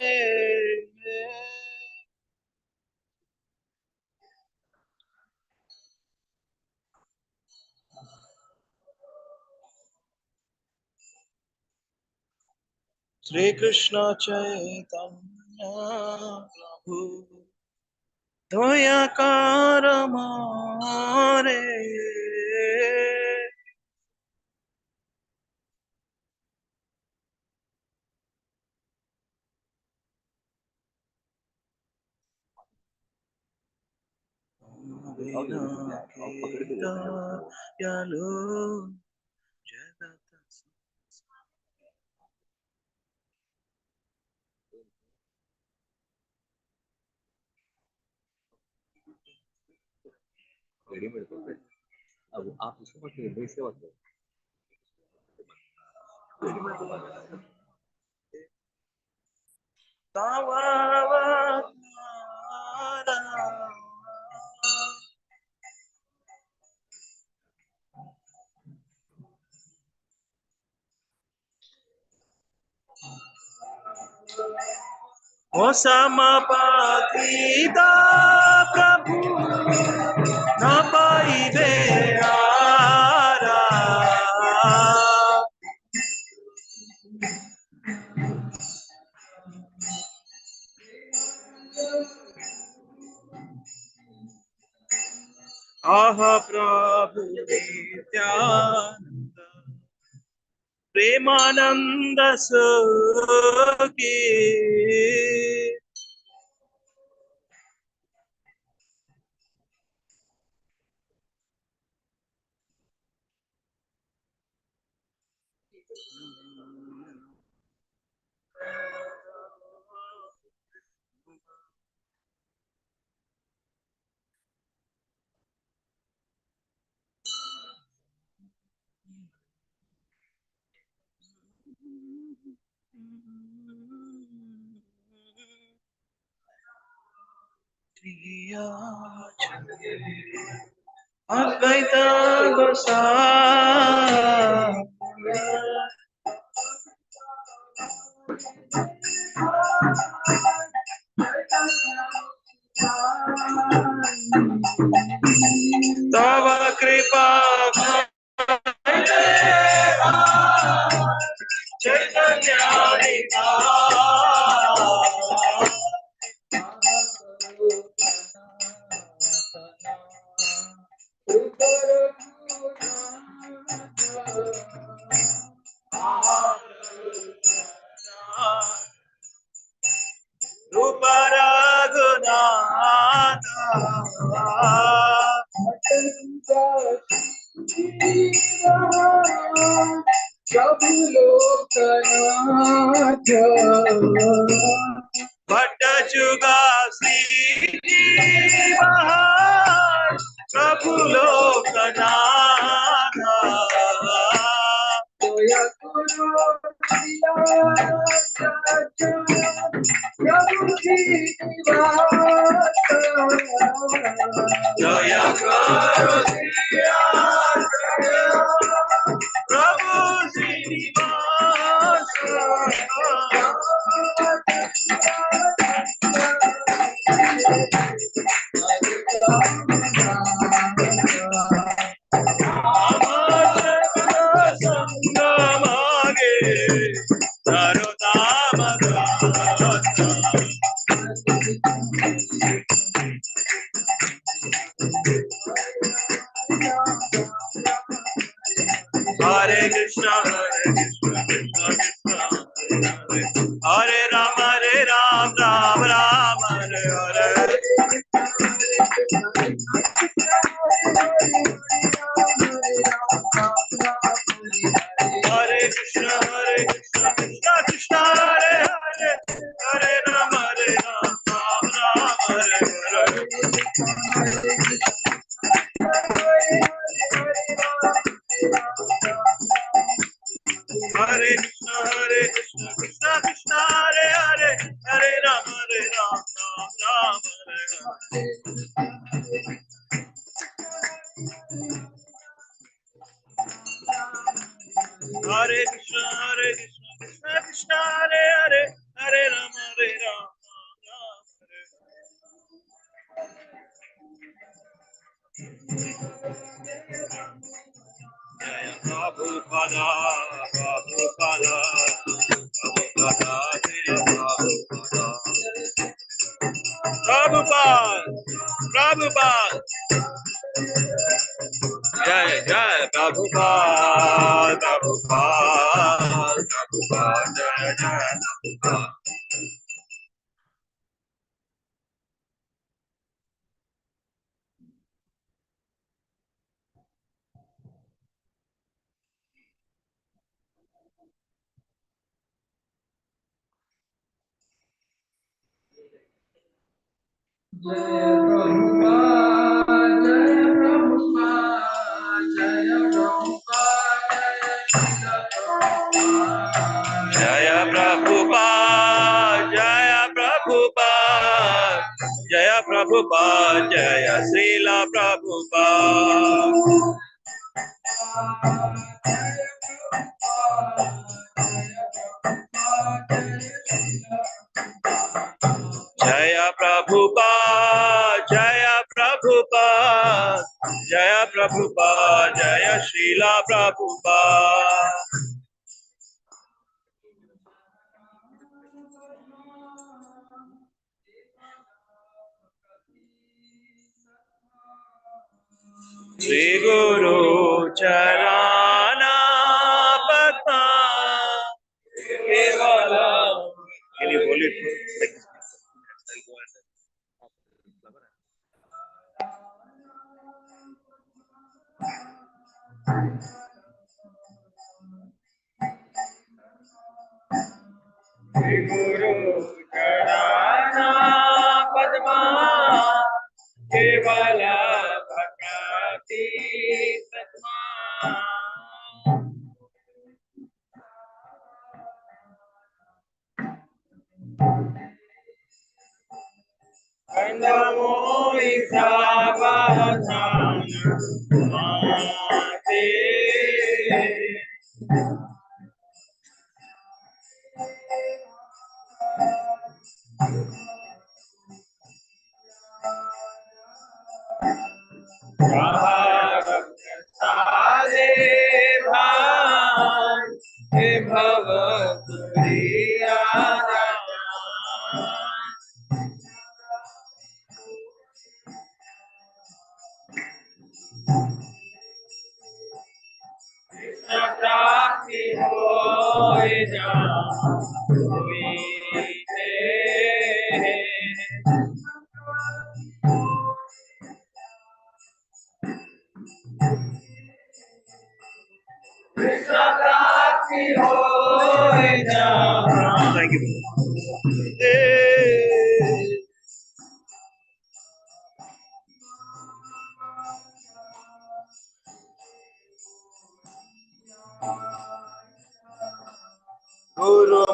Shri Krishna Chaitanya Prabhu Daya Karamare Yalo Jagata readymade कपड़े अब आप उसको मत नहीं से मत Osamapatita Prabhu Napaive Ara Aha Prabhu Nityananda Premananda Sukhi Advaita Goswami Tava Kripa Chaitanya Rupa Raghunatha Prabhu Lokanath Bhatta Juga Sri Mahar Prabhu Lokanath Jaya Guru Prabhu Jaya Guru Prabhu Hare Krishna, Krishna Krishna, Hare Rama, Rama Rama, Hare Hare. Hare Krishna, Krishna Krishna, Hare Hare, Hare Rama, Rama Rama, Hare Hare. Hare Krishna, Krishna Krishna, Hare Hare, Hare Rama, Rama Hare Hare. Hare Krishna, Krishna Krishna, Hare Hare, Hare Rama, Prabhupada, Prabhupada. Jai Jai Prabhupada, Prabhupada, Prabhupada, Jai Jai Prabhupada. Jaya Prabhupada, Jaya Prabhupada, Jaya Prabhupada, Jaya Srila Prabhupada. Jaya Prabhupada, Jaya Prabhupada, Jaya Prabhupada, Jaya Srila Prabhupada. Shri Guru Charana Patma Kevala. Can you hold it like this? I'll go and Shri Guru Charana Padma Kevala Bhakti Satma. Namo Isavadana Mate. Prabhakasale bhav he bhavaturiyara. Krishna prapti hoy jai. Krishna prapti hoy jai. Thank you. Guru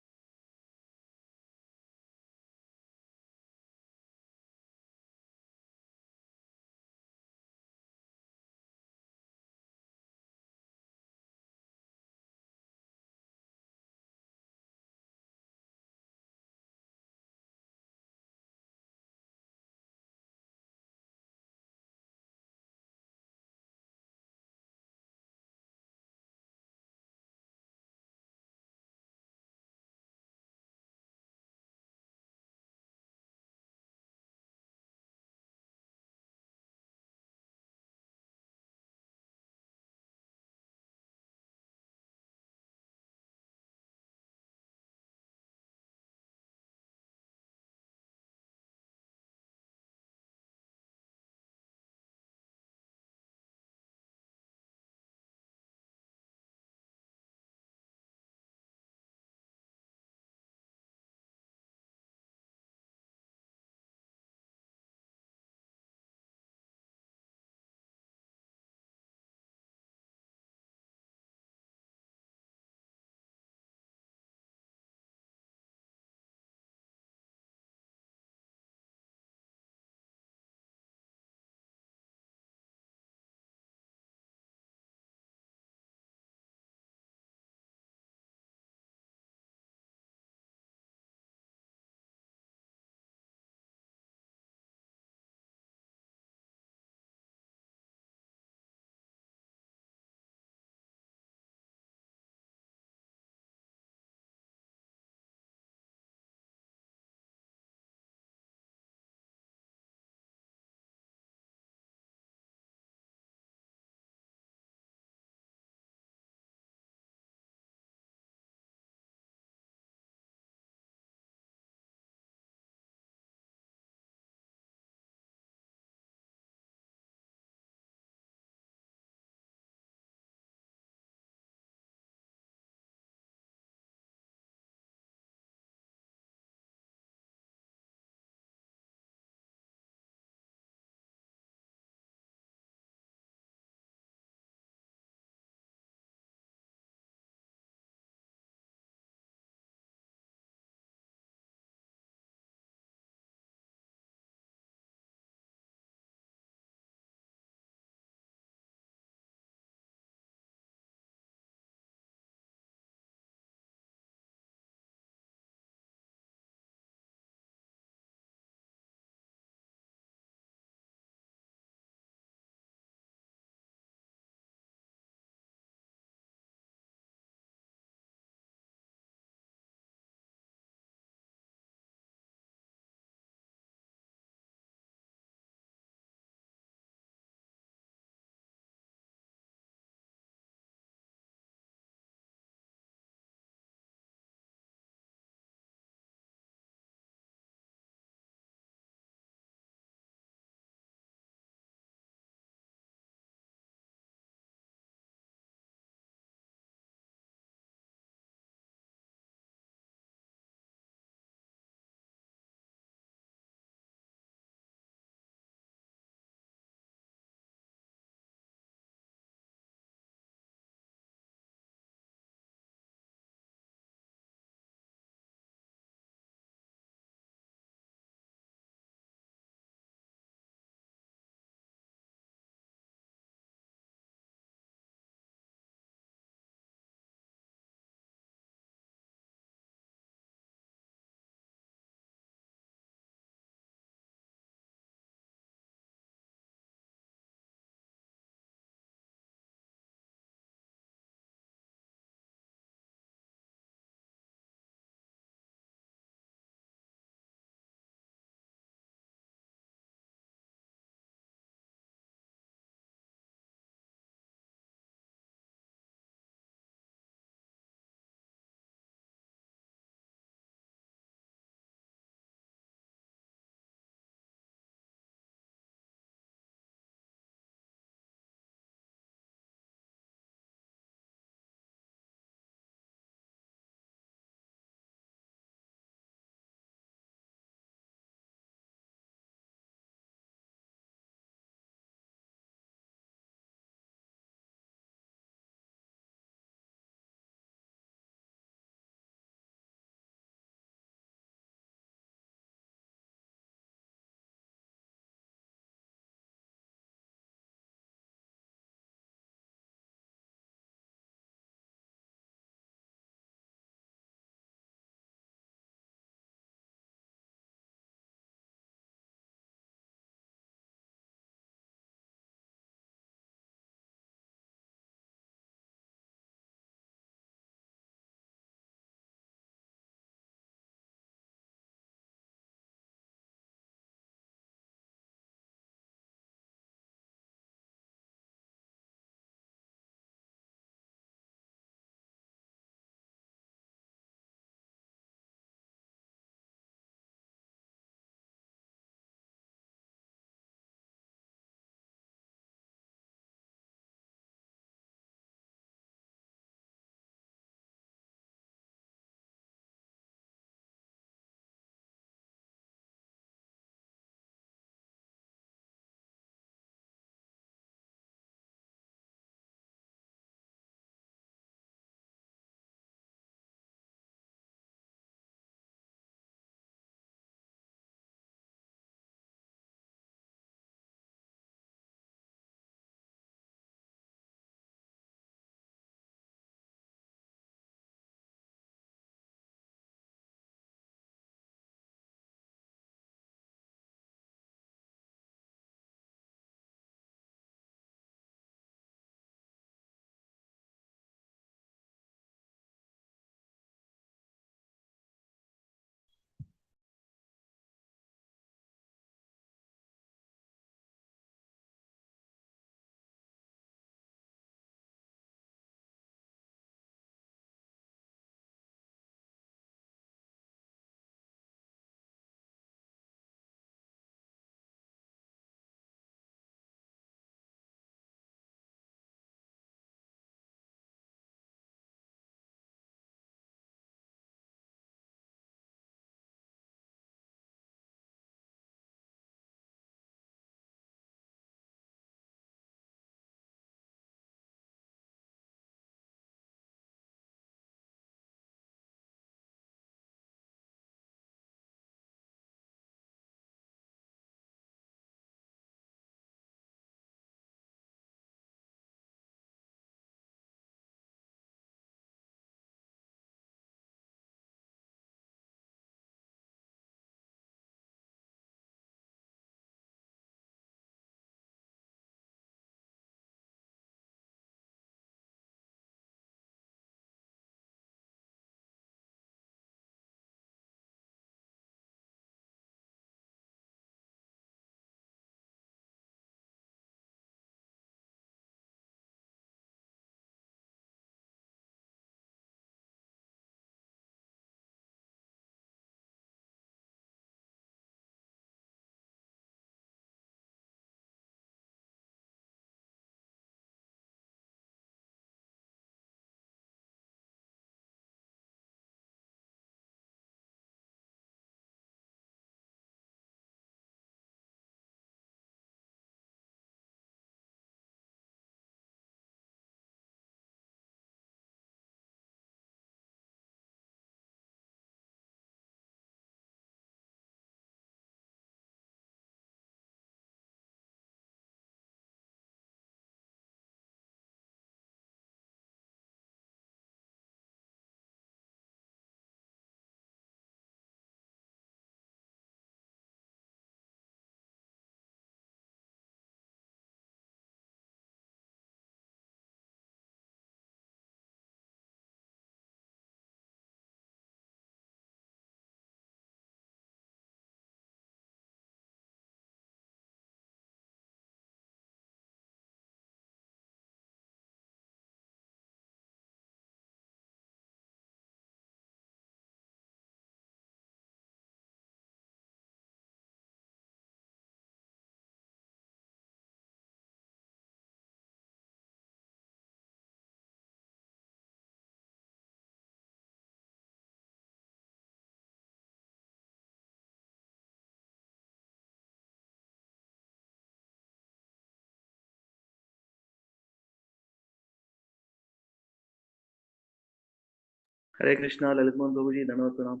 Hare Krishna, Lalitman Prabhuji, Dhanavad Pranam.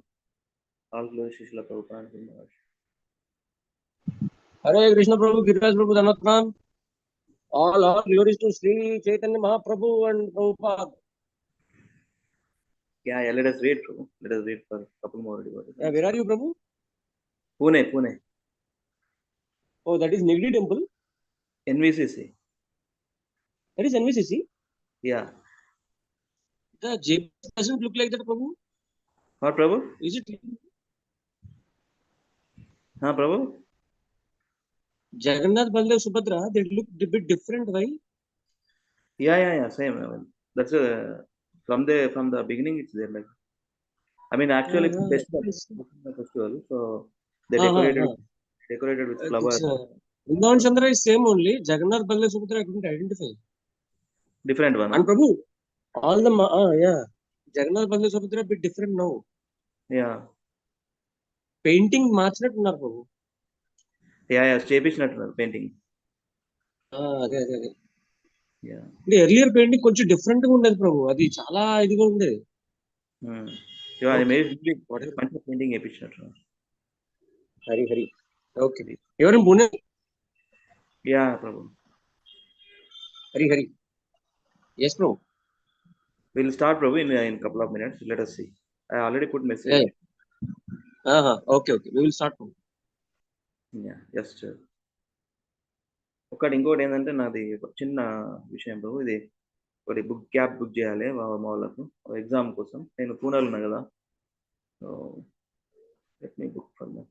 All glory to Srila Prabhupada and Guru Maharaj. Hare Krishna Prabhu, Giriraj Prabhu, Dhanavad Pranam. All glories to Sri Chaitanya Mahaprabhu and Prabhupada. Yeah, let us wait, Prabhu. Let us wait for a couple more devotees. Yeah, where are you, Prabhu? Pune. Oh, that is Nigri temple. NVCC. That is NVCC. Yeah. The JP doesn't look like that, Prabhu. What, Prabhu? Is it? Huh, Prabhu? Jagannath, Baldev, Subhadra, they look a bit different, why? Yeah. Same. I mean, that's from the beginning. It's there. Like, I mean, actually, it's a festival. Yes. A festival. So they Uh-huh. decorated with flowers. Vrindavan Chandra is same only. Jagannath, Baldev, Subhadra, I couldn't identify. Different one. And Huh? Prabhu, all the yeah, Jagannath, Baldev, Subhadra a bit different now. Yeah. Painting మార్చినట్టున్నారు Prabhu. Yeah. చేపించినట్టున్నారు painting. అదే. Yeah. అంటే earlier painting కొంచెం different గా ఉండేది ప్రభు, అది చాలా ఇదిగా ఉండేది. Yeah, Okay. మంచి పెయింటింగ్ చేపించినట్టున్నారు. హరి ఓకే. ఎవరైనా పుణ్య Yeah, Prabhu. Hari yes Prabhu. We'll start, Prabhu, in a couple of minutes. Let us see. I already put message. Okay, we will start Prabhu. Yeah, just ఇంకోటి ఏంటంటే నాది ఒక చిన్న విషయం ప్రభు. ఇది ఒకటి క్యాబ్ బుక్ చేయాలి మా వాళ్ళకు ఎగ్జామ్ కోసం. నేను పూణేలో ఉన్నా కదా. So let me book for that.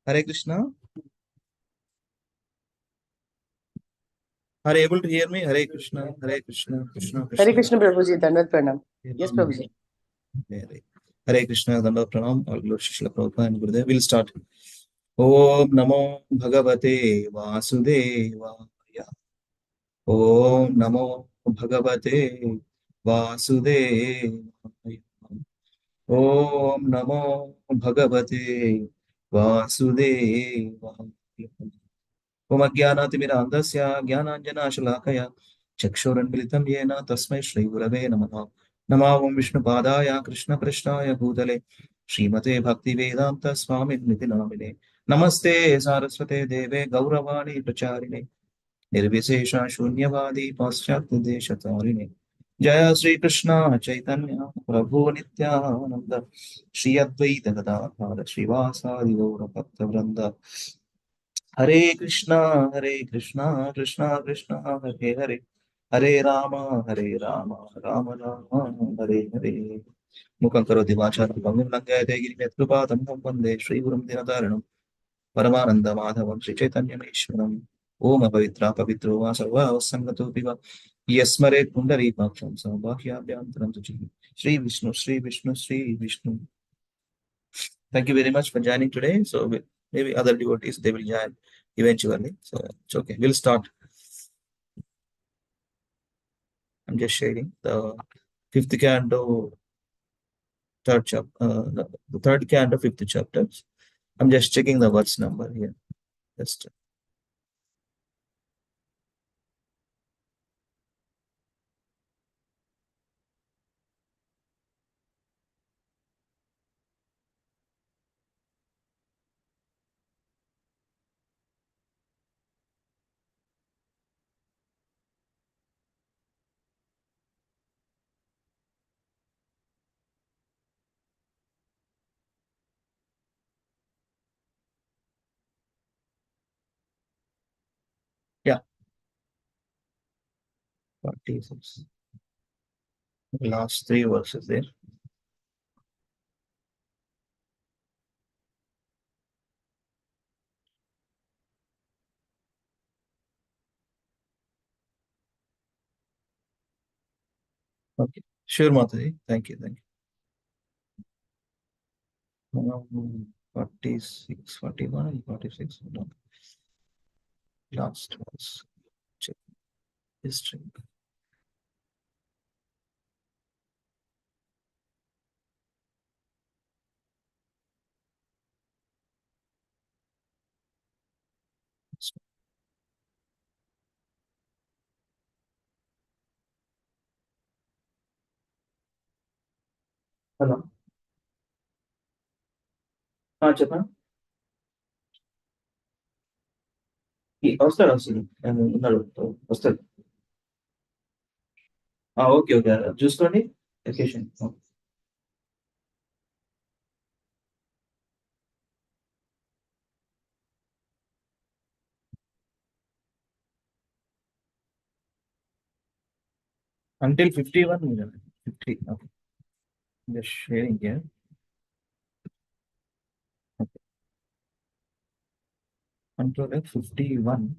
Hare Krishna. Are you able to hear me? Hare Krishna, Hare Krishna, Krishna Krishna. Hare Krishna, Prabhuji. Dandavat pranam. Yes, Prabhuji. Hare Krishna, Dandavat pranam. All glory to Srila Prabhupada and Gurudev. We'll start. Om Namo Bhagavate Vasudevaya. Om Namo Bhagavate Vasudevaya. Om Namo Bhagavate Vasudevaya. Om Ajnanatimidandasya Jnananjanashalakaya Chakshuranmilitam Yena Tasmai Shri Gurave Namaha. Namo Om Vishnupadaya Krishna Krishnaya Bhutale Srimate Bhakti Vedanta Swami Niti Namine. Namaste Saraswate Deve Gauravani Pracharine Nirvisesha Shunyavadi Paschatya Deshatarine. Jaya Sri Krishna Chaitanya Prabhu Nityananda Shri Advaita Gadadhara Srivasadi Gaura Bhakta Vrinda. Hare Krishna, Krishna Krishna, Hare Hare, Hare Rama, Rama Rama, Hare Hare. Mukhaṁ karoti vācālam pangum langayate girimet krupatam vande Shri Gurum Dinataranam Paramananda Madhavam Shri Chaitanya Ishwaram. Om Pavitra Pavitro Va Sarva Sangato Piva Yasmare Kundari Paksham Sabhya Bhyantaram Tuji. Shri Vishnu, Shri Vishnu, Shri Vishnu. Thank you very much for joining today. So maybe other devotees, they will join eventually. So it's okay. We'll start. I'm just sharing the fifth canto, third chapter, the third canto, fifth chapter. I'm just checking the verse number here. Just yeah, 46. The last three verses there. Okay, sure, Mataji. Thank you, thank you. 46, 41, and 46. Last verse. Check history. Hello. చెప్పండి వస్తాడు ఉన్నాడు వస్తాడు okay okay చూసుకోండి location until 51 50. Okay. Just sharing here. Okay. Until 51.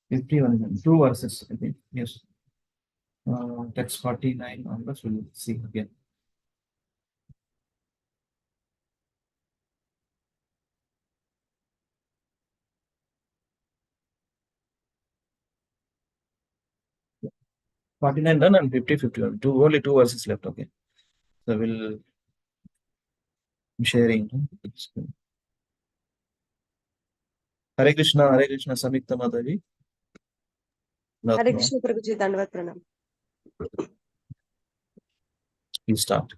51, two verses, I think. Yes. Text 49 onwards, we'll see again. Yeah. 49 done and 50, 51. Only two verses left. Okay. So we'll be sharing. Hare Krishna, Samyukta Mataji. Hare Krishna, Prabhuji. Dandavat pranam. You start.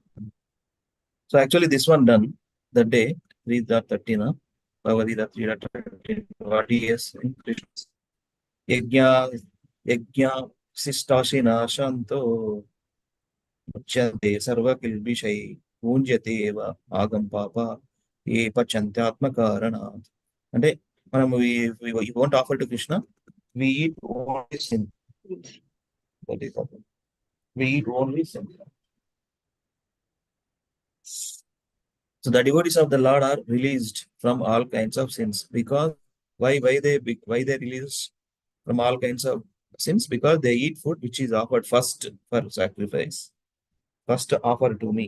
So actually this one done that day, 3.13, Bhagavad-gita 3.13, what he is in Krishna. Yajna sistashina shanto uchyate sarvakilbishai punjyate eva agam papa ye pachantyatmakaranat. అంటే మనం we won't offer to Krishna, we eat only sin. That is all. We eat only sin. So the devotees of the Lord are released from all kinds of sins. Because why they release from all kinds of sins? Because they eat food which is offered first for sacrifice, first offer to me.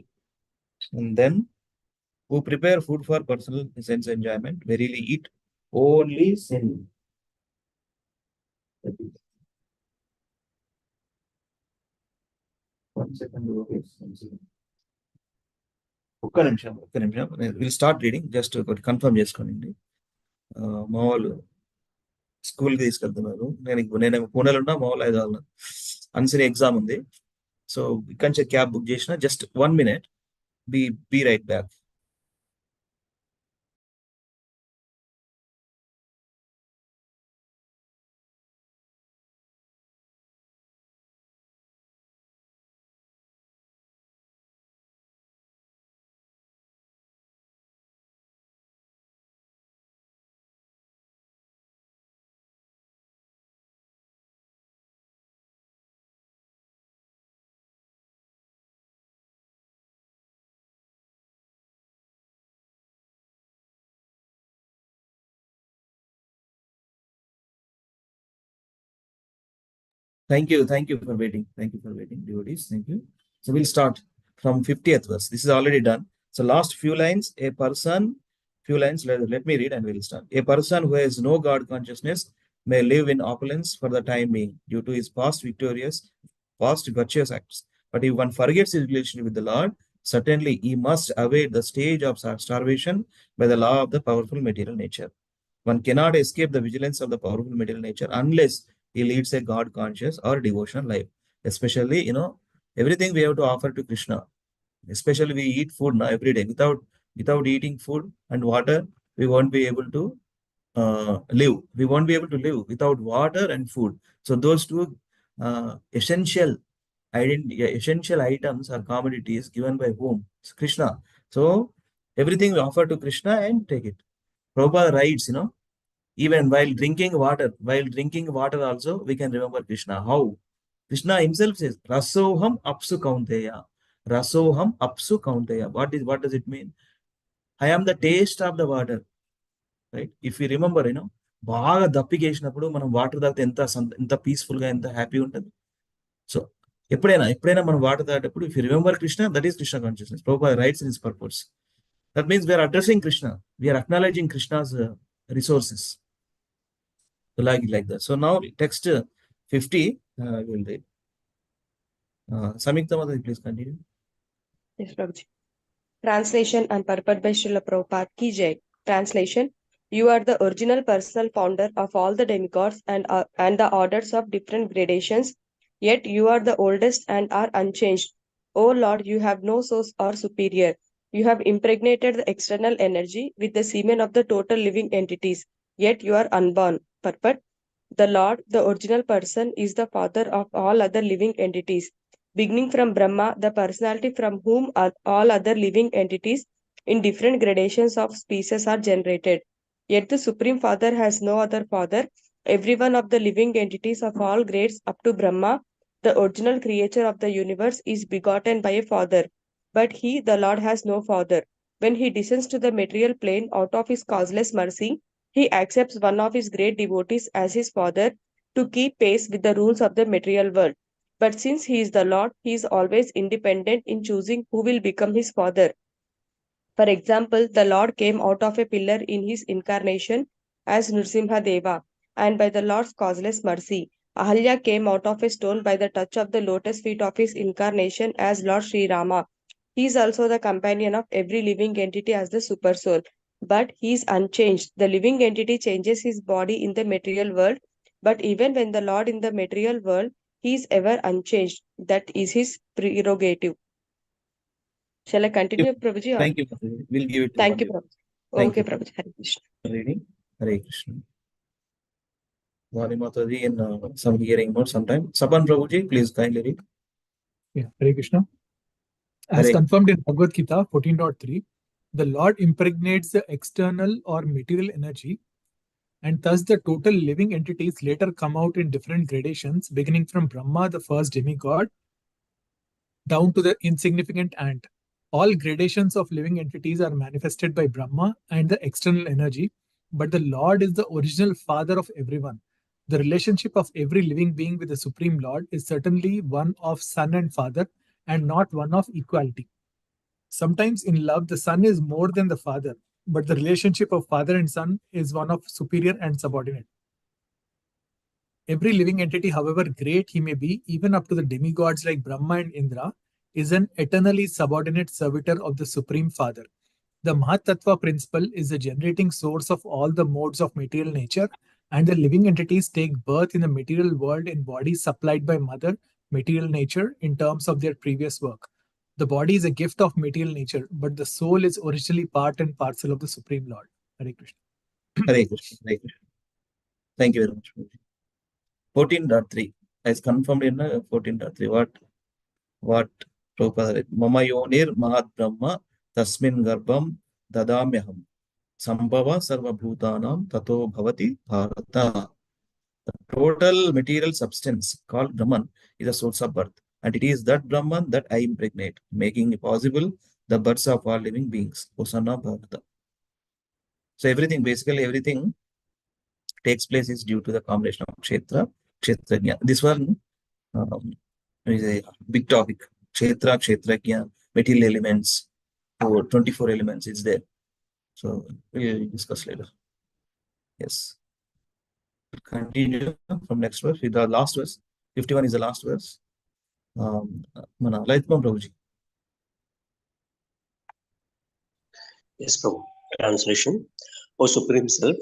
And then who prepare food for personal sense enjoyment, verily eat only sin. One second, okay. ఒక్క నిమిషం will start reading. Just ఒకటి confirm చేసుకోండి. మా వాళ్ళు స్కూల్కి తీసుకెళ్తున్నారు. నేను పూణేలో ఉన్నా, మా వాళ్ళు హైదరాబాద్. అన్సరీ ఎగ్జామ్ ఉంది. సో ఇక్కడి నుంచి క్యాబ్ బుక్ చేసిన. Just 1 minute. Be right back. Thank you for waiting. Thank you for waiting, devotees. Thank you. So we'll start from 50th verse. This is already done. So last few lines, let me read and we'll start. A person who has no God consciousness may live in opulence for the time being due to his past virtuous acts. But if one forgets his relationship with the Lord, certainly he must await the stage of starvation by the law of the powerful material nature. One cannot escape the vigilance of the powerful material nature unless he leads a God conscious or devotional life. Especially, everything we have to offer to Krishna. Especially we eat food now every day. Without eating food and water, we won't be able to live. We won't be able to live without water and food. So those two essential items or commodities given by whom? It's Krishna. So everything we offer to Krishna and take it. Prabhupada writes, even while drinking water also, we can remember Krishna. How? Krishna himself says, Rasoham apsu kaunteya. Rasoham apsu kaunteya. What does it mean? I am the taste of the water. Right? If you remember, బాగా దప్పికేసినప్పుడు మనం water తాగితే ఎంత peaceful గా, ఎంత happy ఉంటుంది. So ఎప్పుడైనా మనం water తాగేటప్పుడు, if you remember Krishna, that is Krishna consciousness. Prabhupada writes in his purpose. That means we are addressing Krishna. We are acknowledging Krishna's resources. So like that. So now text 50 will read. Samyukta Mata, please continue. Yes, Prabhuji. Translation and purport by Srila Prabhupada Ki Jai. Translation: You are the original personal founder of all the demigods and the orders of different gradations, yet you are the oldest and are unchanged. O Lord, you have no source or superior. You have impregnated the external energy with the semen of the total living entities, yet you are unborn. Purport: The Lord, the original person, is the father of all other living entities. Beginning from Brahma, the personality from whom all other living entities in different gradations of species are generated. Yet the Supreme Father has no other father. Every one of the living entities of all grades up to Brahma, the original creator of the universe, is begotten by a father. But he, the Lord, has no father. When he descends to the material plane out of his causeless mercy, he accepts one of his great devotees as his father to keep pace with the rules of the material world. But since he is the Lord, he is always independent in choosing who will become his father. For example, the Lord came out of a pillar in his incarnation as Nrsimha Deva, and by the Lord's causeless mercy, Ahalya came out of a stone by the touch of the lotus feet of his incarnation as Lord Sri Rama. He is also the companion of every living entity as the super soul. But he is unchanged. The living entity changes his body in the material world, but even when the Lord in the material world, he is ever unchanged. That is his prerogative. Shall I continue, Prabhuji? Thank you. We'll give it to Thank you, Prabhuji. Okay, Prabhuji. Hare Krishna. Reading. Hare Krishna. Vani Mataji in some hearing mode sometime. Saban Prabhuji, please kindly read. Yeah, Hare Krishna. As Hare. confirmed in Bhagavad Gita 14.3, the Lord impregnates the external or material energy, and thus the total living entities later come out in different gradations, beginning from Brahma, the first demigod, down to the insignificant ant. All gradations of living entities are manifested by Brahma and the external energy, but the Lord is the original father of everyone. The relationship of every living being with the Supreme Lord is certainly one of son and father and not one of equality. Sometimes in love, the son is more than the father, but the relationship of father and son is one of superior and subordinate. Every living entity, however great he may be, even up to the demigods like Brahma and Indra, is an eternally subordinate servitor of the Supreme Father. The Mahatattva principle is the generating source of all the modes of material nature, and the living entities take birth in the material world in bodies supplied by Mother, material nature, in terms of their previous work. The body is a gift of material nature, but the soul is originally part and parcel of the Supreme Lord. Hare Krishna. Hare Krishna. Hare Krishna. Thank you very much. 14.3 as confirmed in 14.3. What Prabhupada? Mama yonir mahat brahma tasmin garbham dadamyaham sambhava sarva bhutanam tato bhavati bharata. The total material substance called Brahman is a source of birth, and it is that Brahman that I impregnate, making possible the births of all living beings. O son of Bharata. So basically everything takes place is due to the combination of Kshetra, Kshetrajna. This one is a big topic. Kshetra, Kshetrajna, material elements, 24 elements is there. So we'll discuss later. Yes. Continue from next verse with the last verse. 51 is the last verse. Mana Laitmam Prabhuji. Yes, Prabhu. Translation. O Supreme Self,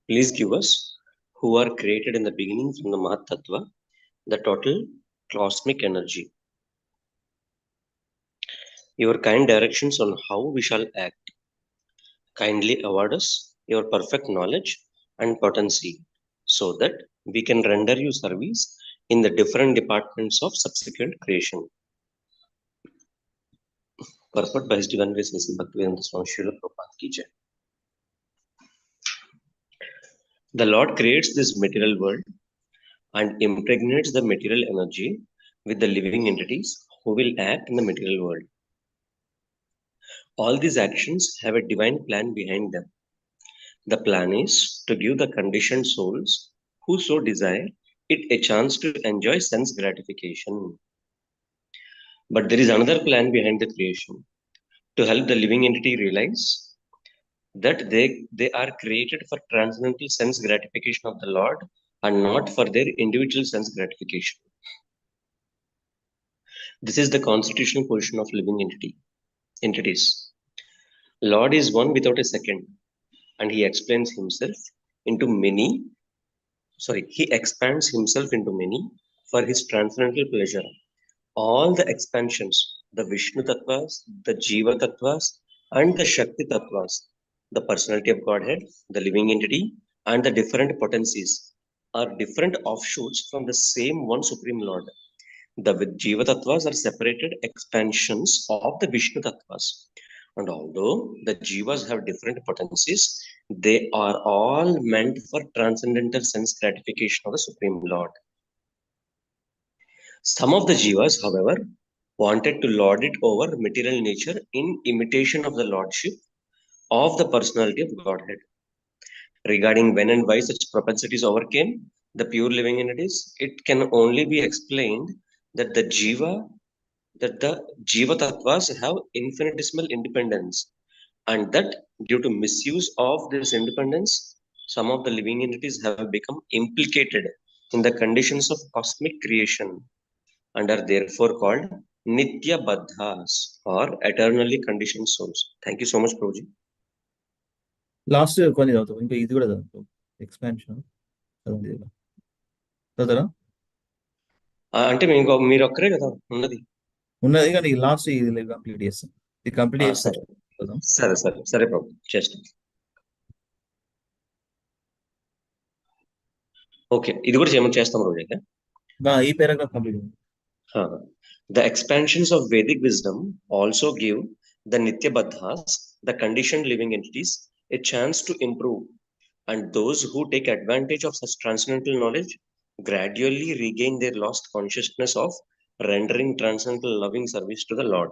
please give us, who are created in the beginning from the Mahat Tattva, the total cosmic energy. Your kind directions on how we shall act. Kindly award us your perfect knowledge and potency, so that we can render you service in the different departments of subsequent creation. Purport by His Divine Grace A.C. Bhaktivedanta Swami Srila Prabhupada Ki Jai. The Lord creates this material world and impregnates the material energy with the living entities who will act in the material world. All these actions have a divine plan behind them. The plan is to give the conditioned souls who so desire it a chance to enjoy sense gratification. But there is another plan behind the creation, to help the living entity realize that they are created for transcendental sense gratification of the Lord and not for their individual sense gratification. This is the constitutional position of living entities. Lord is one without a second, and he expands himself into many for his transcendental pleasure. All the expansions, the Vishnu Tattvas, the Jiva Tattvas, and the Shakti Tattvas, the personality of Godhead, the living entity, and the different potencies are different offshoots from the same one Supreme Lord. The Jiva Tattvas are separated expansions of the Vishnu Tattvas. And although the Jivas have different potencies, they are all meant for transcendental sense gratification of the Supreme Lord. Some of the Jivas, however, wanted to lord it over material nature in imitation of the lordship of the personality of Godhead. Regarding when and why such propensities overcame the pure living entities, it can only be explained that the Jiva Tattvas have infinitesimal independence, and that due to misuse of this independence, some of the living entities have become implicated in the conditions of cosmic creation and are therefore called Nitya Baddhas or eternally conditioned souls. Thank you so much, Prabhuji. Last కొన్ని చదువుతాం ఇంకా ఇది కూడా చదువుతాం expansion చదువుతారా అంటే మీరు ఒక్కరే కదా ఉన్నది కానీ లాస్ట్ ఇది కంప్లీట్ చేస్తాం ఇది కంప్లీట్ చేస్తాం సరే ప్రభు చేస్తాం. ఓకే ఇది కూడా చేస్తాం రోజు అయితే ఈ paragraph complete. The expansions of Vedic wisdom also give the Nitya Baddhas, the conditioned living entities, a chance to improve, and those who take advantage of such transcendental knowledge gradually regain their lost consciousness of rendering transcendental loving service to the Lord.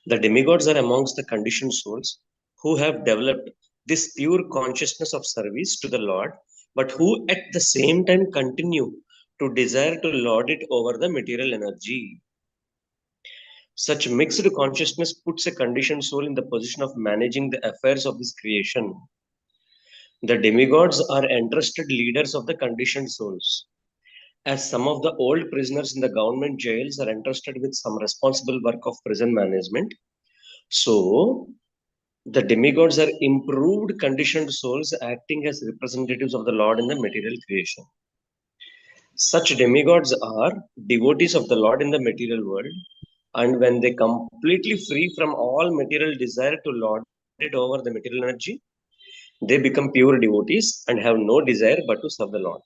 The demigods are amongst the conditioned souls who have developed this pure consciousness of service to the Lord, but who at the same time continue to desire to lord it over the material energy. Such mixed consciousness puts a conditioned soul in the position of managing the affairs of this creation. The demigods are entrusted leaders of the conditioned souls, as some of the old prisoners in the government jails are entrusted with some responsible work of prison management. So, the demigods are improved conditioned souls acting as representatives of the Lord in the material creation. Such demigods are devotees of the Lord in the material world, and when they completely free from all material desire to lord it over the material energy, they become pure devotees and have no desire but to serve the Lord.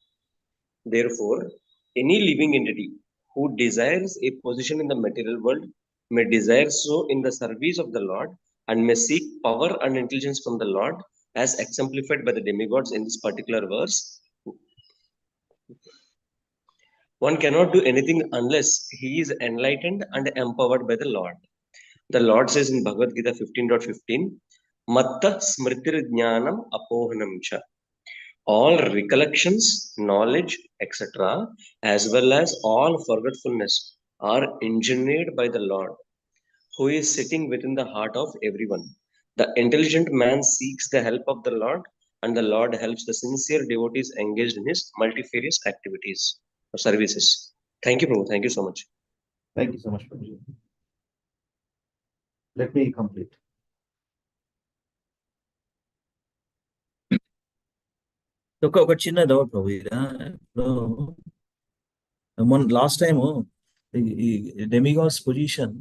Therefore, any living entity who desires a position in the material world may desire so in the service of the Lord and may seek power and intelligence from the Lord, as exemplified by the demigods in this particular verse. One cannot do anything unless he is enlightened and empowered by the Lord. The Lord says in Bhagavad Gita 15.15, Matta smritir jnanam apohanam cha. All recollections, knowledge, etc., as well as all forgetfulness are engineered by the Lord, who is sitting within the heart of everyone. The intelligent man seeks the help of the Lord, and the Lord helps the sincere devotees engaged in his multifarious activities or services. Thank you, Prabhu. Thank you so much. Thank you so much, Prabhuji. Let me complete. ఒక చిన్న doubt ప్రభు మొన్న last time ఈ demigods position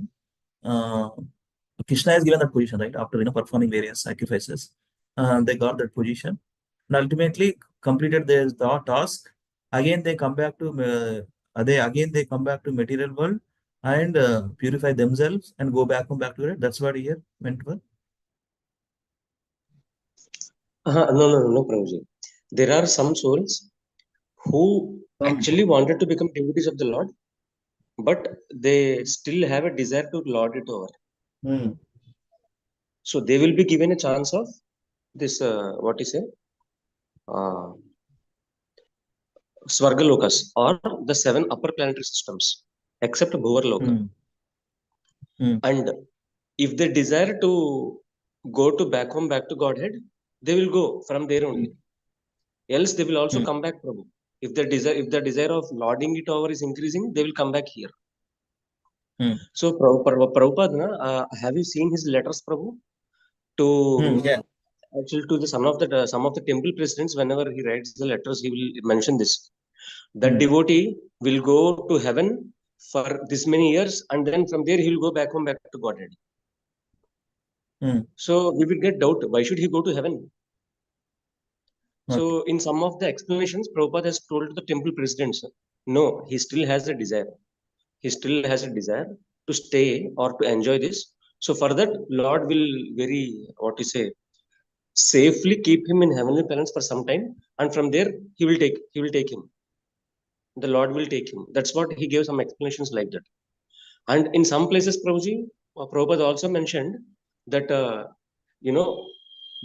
Krishna is given that position, right? After performing various sacrifices, they got that position and ultimately completed their task. Again, they come back to they come back to material world and purify themselves and go back to it. That's what here meant for. No, Prabhuji. There are some souls who actually wanted to become devotees of the Lord, but they still have a desire to lord it over. So they will be given a chance of this, Svargalokas or the 7 upper planetary systems, except Bhuvarloka. And if they desire to go to back to Godhead, they will go from there only. Else they will also come back, Prabhu. If the desire of lording it over is increasing, they will come back here. So Prabhupada, have you seen his letters, Prabhu? Actually, to some of the temple presidents, whenever he writes the letters, he will mention this. The devotee will go to heaven for this many years, and then from there he will go back to Godhead. So we will get doubt, why should he go to heaven? So in some of the explanations, Prabhupada has told the temple presidents, no, he still has a desire. He still has a desire to stay or to enjoy this. So for that, Lord will very, safely keep him in heavenly parents for some time, and from there he will take him. The Lord will take him. That's what he gave some explanations like that. And in some places, Prabhupada also mentioned that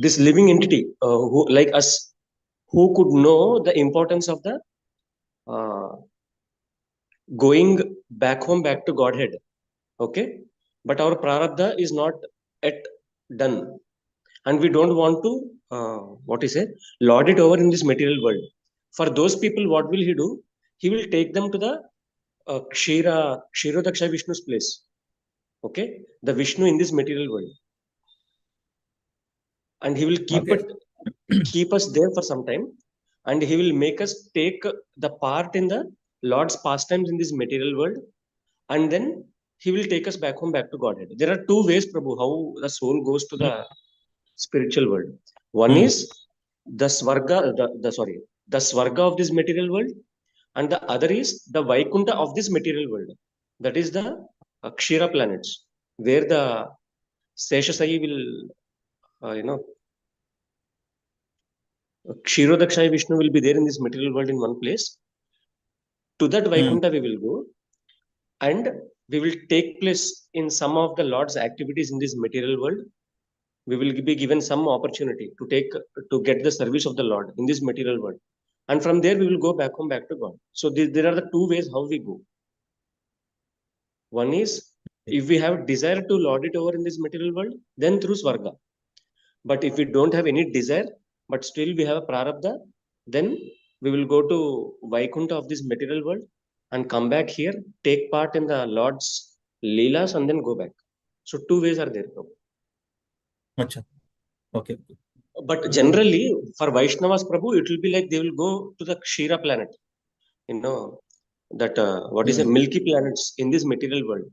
this living entity who like us, who could know the importance of the going back to Godhead, okay, but our prarabdha is not yet done, and we don't want to lord it over in this material world. For those people, what will he do? He will take them to the Kshirodaksha Vishnu's place, okay, the Vishnu in this material world, and he will keep us there for some time, and he will make us take the part in the Lord's pastimes in this material world, and then he will take us back to Godhead. There are 2 ways, Prabhu, how the soul goes to the spiritual world. One is the Svarga, the Svarga of this material world, and the other is the Vaikunta of this material world. That is the Kshira planets, where the Seshasai will, Kshirodaksha Vishnu will be there in this material world in one place. To that Vaikunta we will go, and we will take place in some of the Lord's activities in this material world. We will be given some opportunity to get the service of the Lord in this material world, and from there we will go back home, back to God. So there are the two ways how we go. One is, if we have desire to lord it over in this material world, then through Swarga. But if we don't have any desire, but still we have a prarabdha, then we will go to Vaikunta of this material world and come back here, take part in the Lord's Leelas, and then go back. So two ways are there, Prabhu. Acha. Okay. But generally, for Vaishnavas, Prabhu, it will be like they will go to the Kshira planet. You know, that what is a milky planets in this material world.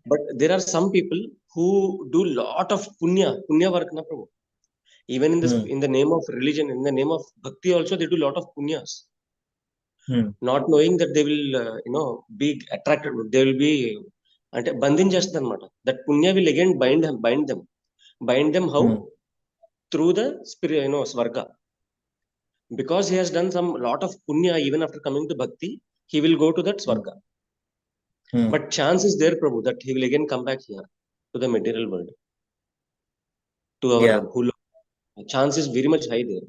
But there are some people who do lot of punya work, na Prabhu. Even in this, in the name of religion, in the name of bhakti, also they do lot of punyas. Not knowing that they will, be attracted. They will be అంటే బంధించేస్తుంది అనమాట. That punya will again bind them how? Through the spirit, Swarga. Because he has done some lot of punya even after coming to bhakti, he will go to that Swarga. But chance is there, Prabhu, that he will again come back here to the material world, to our Bhula. Chance is very much high there.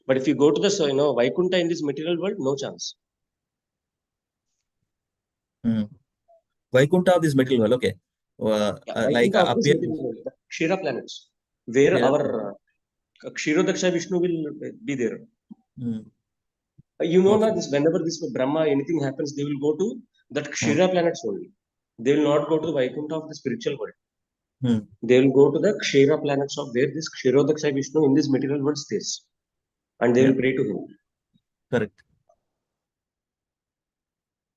But if you go to the Vaikunta in this material world, no chance. Vaikunta of this material world, okay. Like appear the Kshira planets, where our Kshirodaksha Vishnu will be there. You know that whenever this Brahma, anything happens, they will go to that Kshira planets only. They will not go to the Vaikunta of the spiritual world. They will go to the Kshira planets of where this Kshirodaksha Vishnu in this material world stays. And they will pray to him. Correct.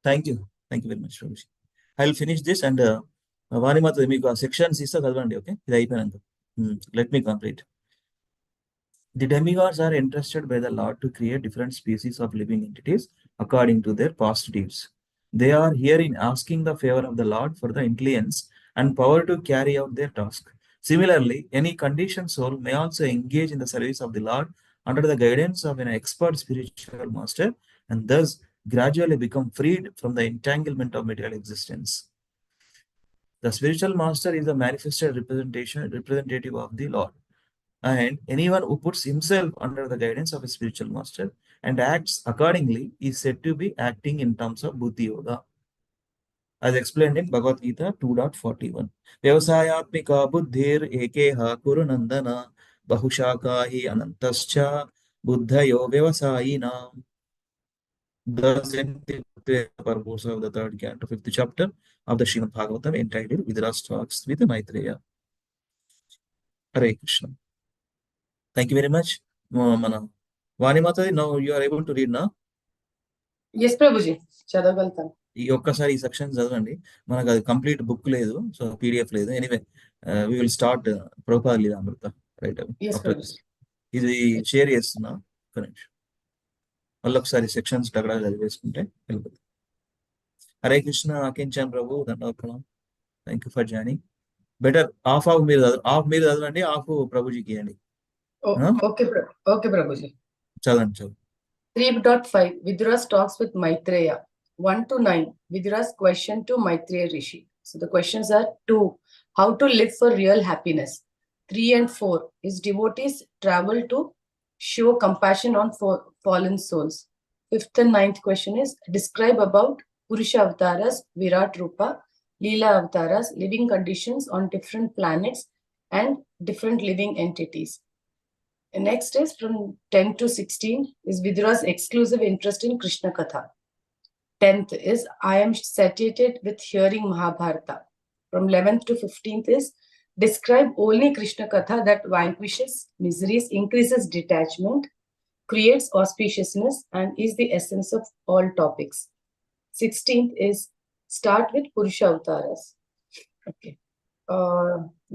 Thank you. Thank you very much, Ramesh. I'll finish this and Vanimata, meeku sections is chadavandi, okay? Idi ayipoyanka. Let me complete. The demigods are entrusted by the Lord to create different species of living entities according to their past deeds. They are herein asking the favor of the Lord for the intelligence and power to carry out their task. Similarly, any conditioned soul may also engage in the service of the Lord under the guidance of an expert spiritual master and thus gradually become freed from the entanglement of material existence. The spiritual master is the manifested representative of the Lord. And anyone who puts himself under the guidance of a spiritual master and acts accordingly is said to be acting in terms of Buddhi Yoga. As explained in Bhagavad Gita 2.41. Vyavasayatmika buddhir ekeha kurunandana bahushakahi anantascha buddhayo vyavasayina. Thus, the purpose of the third canto, 5th chapter of the Srimad Bhagavatam entitled Vidra's Talks with Maitreya. Hare Krishna. Thank you very much. Mana Vanimata, now you are able to read now? Yes, Prabhuji. చదవగలుగుతాను. ఈ ఒక్కసారి ఈ section చదవండి. మనకు అది complete book లేదు, so PDF లేదు. Anyway we will start Prabhupada Lilamrita right ఇది share చేస్తున్నా. ఒక్క నిమిషం మళ్ళీ ఒకసారి సెక్షన్స్ టగడా చదివేసుకుంటే వెళ్ళిపోతుంది. హరే కృష్ణ అకించాను ప్రభు దండోపణం. Thank you for joining. Better half మీరు చదవండి, హాఫ్ ప్రభుజీకి ఇవ్వండి. ఓకే ప్రభుజీ. చదవండి. 3.5 Vidura's talks with Maitreya. 1 to 9 Vidura's question to Maitreya Rishi. So the questions are 2. How to live for real happiness. 3 and 4 His devotees travel to show compassion on fallen souls. 5th and 9th question is describe about Purusha avatars, Virat Rupa, Leela avatars, living conditions on different planets and different living entities. And next is from 10 to 16 is Vidura's exclusive interest in Krishna Katha. 10th is I am satiated with hearing Mahabharata. From 11th to 15th is describe only Krishna Katha that vanquishes miseries, increases detachment, creates auspiciousness, and is the essence of all topics. 16th is start with Purusha avatars. Okay.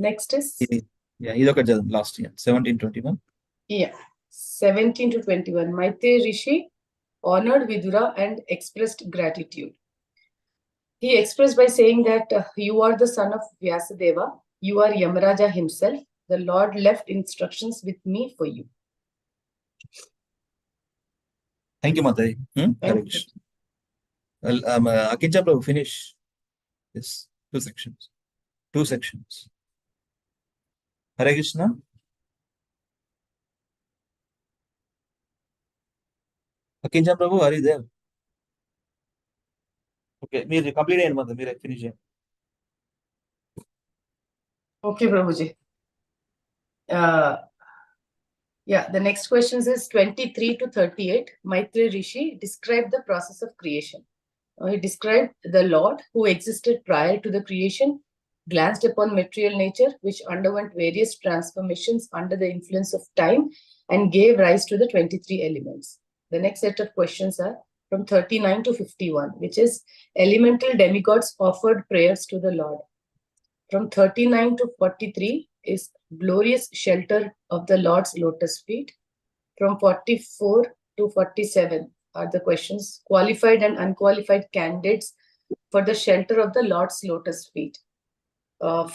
Next is last year 1721. Yeah, 17 to 21. Maitreya Rishi honored Vidura and expressed gratitude. He expressed by saying that you are the son of Vyasadeva, you are Yamaraja himself. The Lord left instructions with me for you. Thank you, Matai. Well, Akincha Prabhu, finish. Yes, 2 sections. 2 sections. Hare Krishna. Akinjan Prabhu, are you there? Okay, మీరు complete అయ్యండి మొత్తం, మీరు finish చేయండి. Okay, Prabhuji. Yeah, the next questions is 23 to 38. Maitreya Rishi described the process of creation. He described the Lord who existed prior to the creation, glanced upon material nature, which underwent various transformations under the influence of time and gave rise to the 23 elements. The next set of questions are from 39 to 51, which is elemental demigods offered prayers to the Lord. From 39 to 43 is glorious shelter of the Lord's lotus feet. From 44 to 47 are the questions qualified and unqualified candidates for the shelter of the Lord's lotus feet.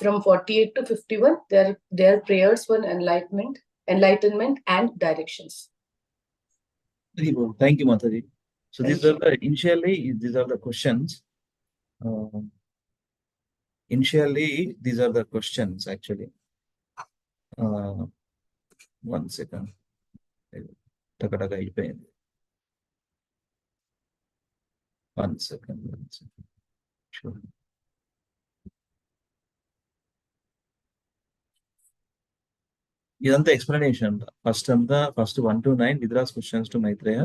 From 48 to 51, there are prayers for enlightenment and directions. Thank you, Mataji. So Thank these are the these are the questions. Initially, these are the questions actually. 1 second. Taka అయిపోయింది. 1 second. Sure. ఇదంతా explanation. First 1 to 9 విద్రాస్ questions to Maitreya.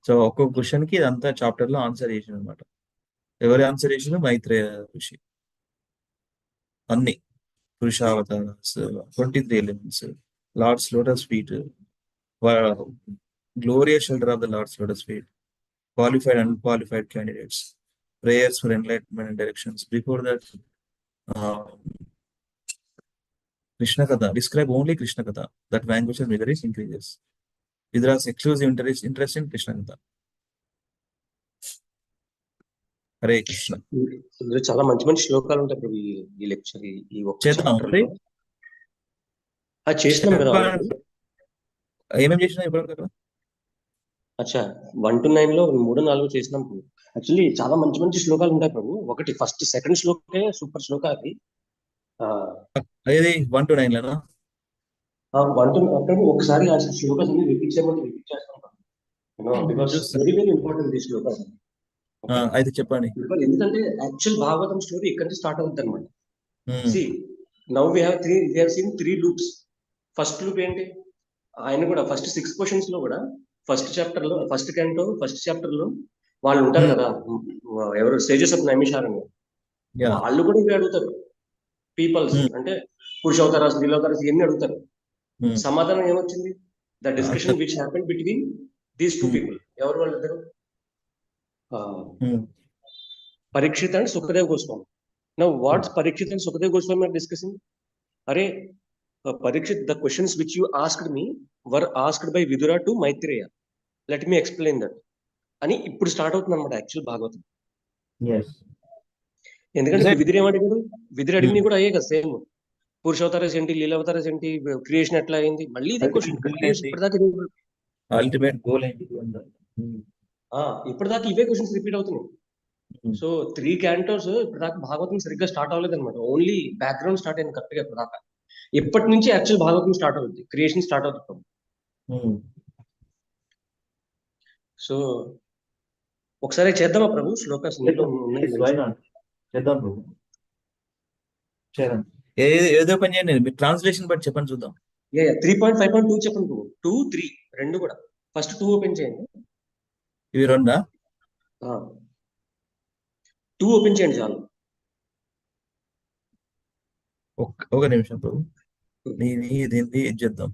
So ఒక్కొక్క question కి ఇదంతా chapter లో answer చేసిన అనమాట. ఎవరి ఆన్సర్ చేసిన? మైత్రేయ ఋషి. అన్ని పురుషావతారాస్, 23 elements, lord's lotus feet, glorious shelter of the Lord's lotus feet, qualified and unqualified candidates, prayers for enlightenment and directions. Before that, Krishna Katha, describe only Krishna Katha, that vanquishes miseries, increases. Vidra's exclusive interest in Krishna Katha. Hare Krishna. ఇందులో చాలా మంచి మంచి శ్లోకాలు ఉంటాయి ప్రభు ఈ lecture ఈ ఒక్క చేద్దాం chapter లో. చేసినాం కదా already. ఏమేమి చేసినా ఇప్పుడు? అచ్చా 1 to 9 లో 3, 4 చేసినాం. యాక్చువల్లీ చాలా మంచి మంచి శ్లోకాలు ఉంటాయి ప్రభు. ఒకటి ఫస్ట్ సెకండ్ శ్లోకే సూపర్ శ్లోక అది. అదేది 1 to 9 లోనా? 1 to 9 ఒకసారి ఆ శ్లోకాస్ అన్ని రిపీట్ చేయమని రిపీట్ చేస్తాం బికాస్ వెరీ వెరీ ఇంపార్టెంట్ ఈ శ్లోకాస్. అయితే చెప్పండి. ఎందుకంటే యాక్చువల్ భాగవతం స్టోరీ ఇక్కడ నుంచి స్టార్ట్ అవుతుంది అనమాట. See now we have seen 3 loops. First loop ఏంటి? ఆయన కూడా ఫస్ట్ 6 క్వశ్చన్స్ లో కూడా ఫస్ట్ చాప్టర్ లో ఫస్ట్ క్యాంటో ఫస్ట్ చాప్టర్ లో వాళ్ళు ఉంటారు కదా, ఎవరు స్టేజెస్ ఆఫ్ నైమిషారణ్యం, వాళ్ళు కూడా ఇవి అడుగుతారు. పీపుల్స్ అంటే పురుషావతారాస్, లీలావతారాస్ ఇవన్నీ అడుగుతారు. సమాధానం ఏమొచ్చింది? The discussion which happen between these 2 people. ఎవరు వాళ్ళిద్దరు? Parikshit and Sukhdev Goswami. Now what's Parikshit and Sukhdev Goswami are discussing? అరే Parikshit, the questions which you asked me were asked by Vidura to Maitreya. Let me explain that. అని ఇప్పుడు స్టార్ట్ అవుతుంది అనమాట actual Bhagavatam. ఎందుకంటే విదురు ఏమడిగాడు? విదురు అడిగింది కూడా అయ్యే కదా సేమ్. పురుషావతారాస్ ఏంటి, లీలావతారాస్ ఏంటి, క్రియేషన్ ఎట్లా అయింది, మళ్ళీ ఇదే క్వశ్చన్. అల్టిమేట్ గోల్ ఏంటి? ఇప్పటిదాకా ఇవే క్వశ్చన్స్ రిపీట్ అవుతున్నాయి. సో 3 క్యాంటోస్ ఇప్పటిదాకా భాగవతం సరిగ్గా స్టార్ట్ అవ్వలేదు అనమాట. ఓన్లీ బ్యాక్గ్రౌండ్ స్టార్ట్ అయింది కరెక్ట్ గా ఇప్పటిదాకా. ఇప్పటి నుంచి యాక్చువల్ భాగవతం స్టార్ట్ అవుతుంది, క్రియేషన్ స్టార్ట్ అవుతుంది. సో ఒకసారి చేద్దామా ప్రభు శ్లోకాస్? చేద్దాం ప్రభు. ఏదో పని చేయండి, మీరు ట్రాన్స్లేషన్ బట్టి చెప్పండి చూద్దాం. 3.5.2 చెప్పండి ప్రభు. 2, 3 రెండు కూడా. ఫస్ట్ 2 ఓపెన్ చేయండి. ఇవి రెండా? 2 ఓపెన్ చేయండి చాలు. ఒక నిమిషం ప్రభు, దీన్ని చేద్దాం,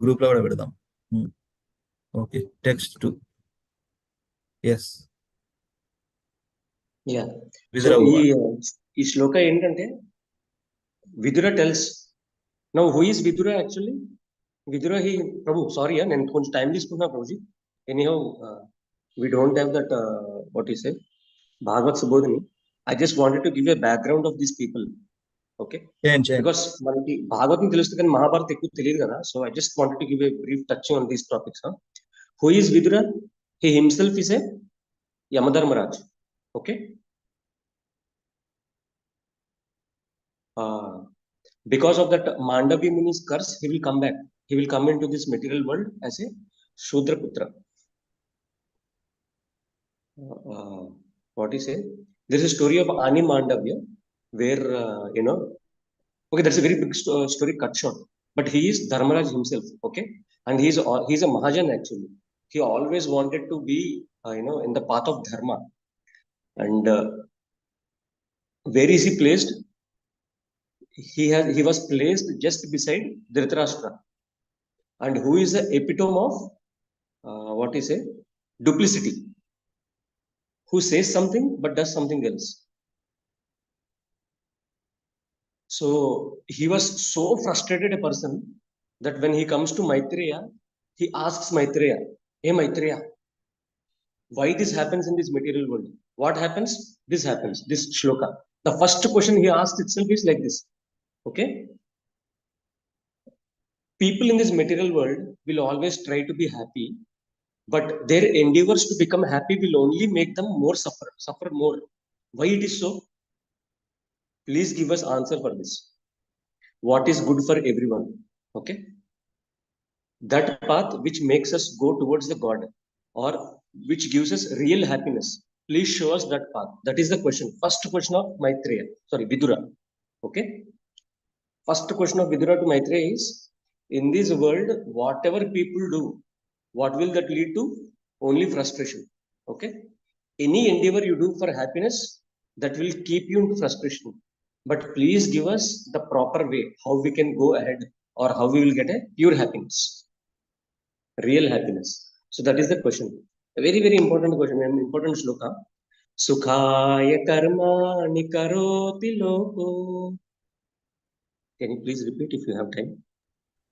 గ్రూప్ లో కూడా పెడదాం. Okay, text 2. ఎస్. ఈ శ్లోక ఏంటంటే Vidura tells. Now who is Vidura actually? Vidura he Prabhu sorry నేను కొంచెం టైం తీసుకున్నా Prabhuji. Anyhow we don't have that what you say Bhagavad Subodhini. I just wanted to give a background of these people. Okay, because మనకి భాగవతం తెలుస్తుంది కానీ మహాభారతం ఎక్కువ తెలియదు కదా. So I just wanted to give a brief touching on these topics. Who is Vidura? He himself is a Yamadharmaraj. Okay, because of that Mandavi Muni's curse, he will come back. He will come into this material world as a Shudra Putra. What is it? There is a story of Ani Mandavya where, okay, that's a very big story cut short. But he is Dharmaraj himself, okay? And he's a Mahajan actually. He always wanted to be, in the path of Dharma. And where is he placed? He was placed just beside Dhritarashtra. And who is the epitome of, duplicity. Who says something but does something else. So he was so frustrated a person that when he comes to Maitreya, he asks Maitreya, hey Maitreya, why this happens in this material world? What happens? This happens, this shloka. The first question he asks itself is like this, okay? People in this material world will always try to be happy, but their endeavors to become happy will only make them more suffer more. Why it is so? Please give us answer for this. What is good for everyone? Okay. That path which makes us go towards the God or which gives us real happiness. Please show us that path. That is the question. First question of Vidura. Okay. First question of Vidura to Maitreya is, in this world, whatever people do, what will that lead to? Only frustration. Okay. Any endeavor you do for happiness, that will keep you into frustration. But please give us the proper way, how we can go ahead or how we will get a pure happiness, real happiness. So that is the question. A very, very important question, an important shloka. Sukhaya karmani karoti loko. Can you please repeat if you have time?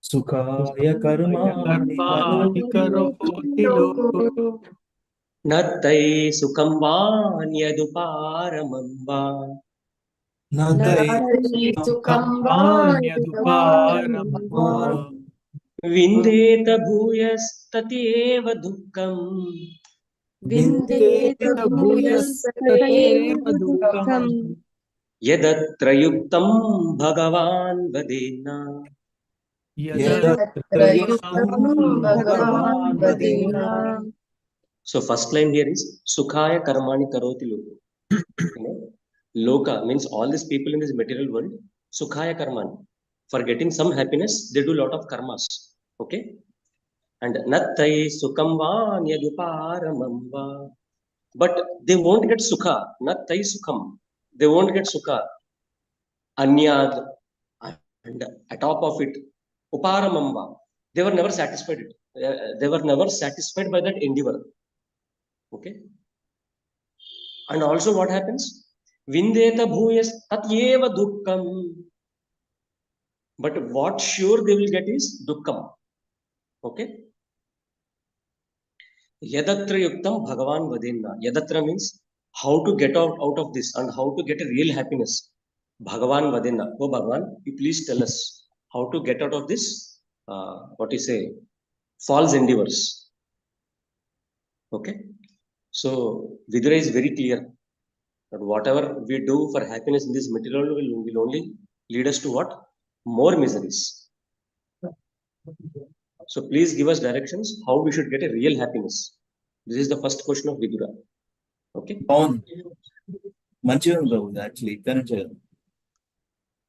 Sukhaya karmani Karmani karoti loko. Nattai sukham vanyaduparamam va. Nadai Sukham Vindeta bhuyastatyeva dukkam. Vindeta bhuyasteva dukkam. Yadatra yuktam bhagavan vadena. Yadatra yuktam bhagavan vadena. So first line here is Sukhaya karmani karoti loka. Loka means all these people in this material world. Sukhaya karmani. For getting some happiness, they do a lot of karmas. Okay? And nattai sukham vanyaduparamam va. But they won't get sukha. Nattai sukham. They won't get sukha. Anyad. And atop of it, uparamamba. They were never satisfied. They were never satisfied by that endeavor. Okay. And also what happens? Vindeta bhuyas tatyeva dukkam. But what sure they will get is dukkam. Okay. Yadatra yuktam bhagavan vadenna. Yadatra means how to get out of this and how to get a real happiness. Bhagavan vadenna. Oh Bhagavan, you please tell us how to get out of this, false endeavors. Okay. So Vidura is very clear that whatever we do for happiness in this material will only lead us to what? More miseries. So please give us directions how we should get a real happiness. This is the first question of Vidura. Okay. on Manchivan actually.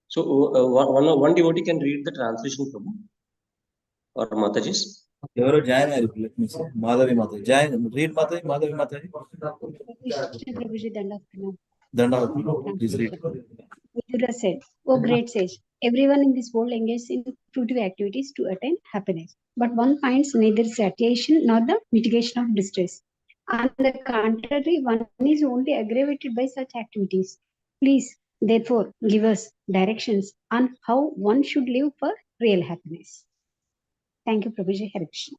So one devotee can read the translation from or Mataji's. Let me see. Madhavi Mataji. Read Mataji. Madhavi Mataji. Dandavat. Please read. Rudra said, "O great sage, everyone in this world engages in fruitive activities to attain happiness, but one finds neither satiation nor the mitigation of distress. On the contrary, one is only aggravated by such activities. Please, therefore, give us directions on how one should live for real happiness." Thank you, Prabhuji. Hare Krishna.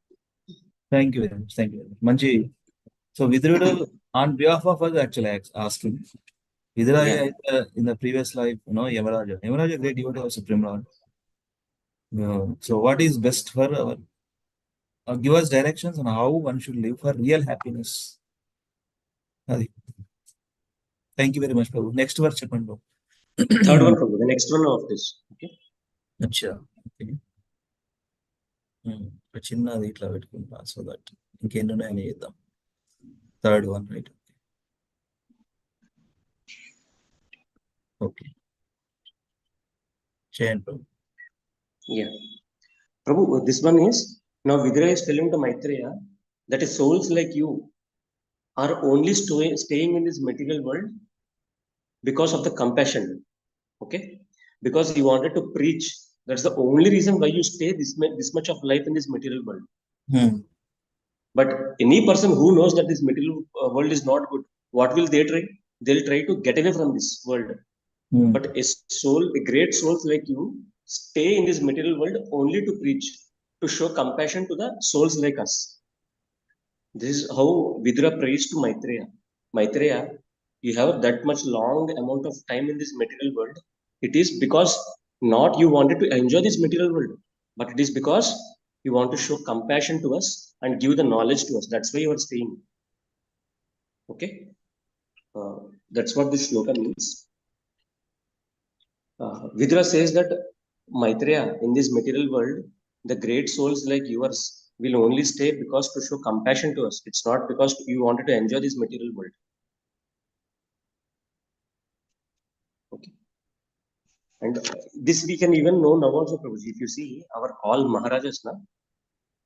Thank you very much. Thank you very much. Manji. So Vidura, on behalf of us, actually asking. Vidura in the previous life, Yamaraja. Yamaraja, great devotee of Supreme Lord. So what is best for our? Give us directions on how one should live for real happiness. Thank you very much, Prabhu. Next verse, Chapando. Third one, Prabhu, the next one of this. Okay. అచ్చా okay చిన్నది ఇట్లా పెట్టుకుంటా so that ఇంకెన్ని ఉన్నాయని చేద్దాం third one right okay చేయండి ప్రభు Yeah. Prabhu, this one is, now Vidura is telling to Maitreya that is souls like you are only staying in this material world because of the compassion. Okay. Because you wanted to preach. That's the only reason why you stay this much of life in this material world. But any person who knows that this material world is not good, what will they try? They'll try to get away from this world. But a soul, a great souls like you, stay in this material world only to preach, to show compassion to the souls like us. This is how Vidura prays to Maitreya. Maitreya, you have that much long amount of time in this material world. It is because not you wanted to enjoy this material world, but it is because you want to show compassion to us and give the knowledge to us. That's why you are staying. Okay? That's what this shloka means. Vidura says that Maitreya, in this material world, the great souls like yours will only stay because to show compassion to us. It's not because you wanted to enjoy this material world. Okay. And this we can even know now also, Prabhuji. If you see our all Maharajas now,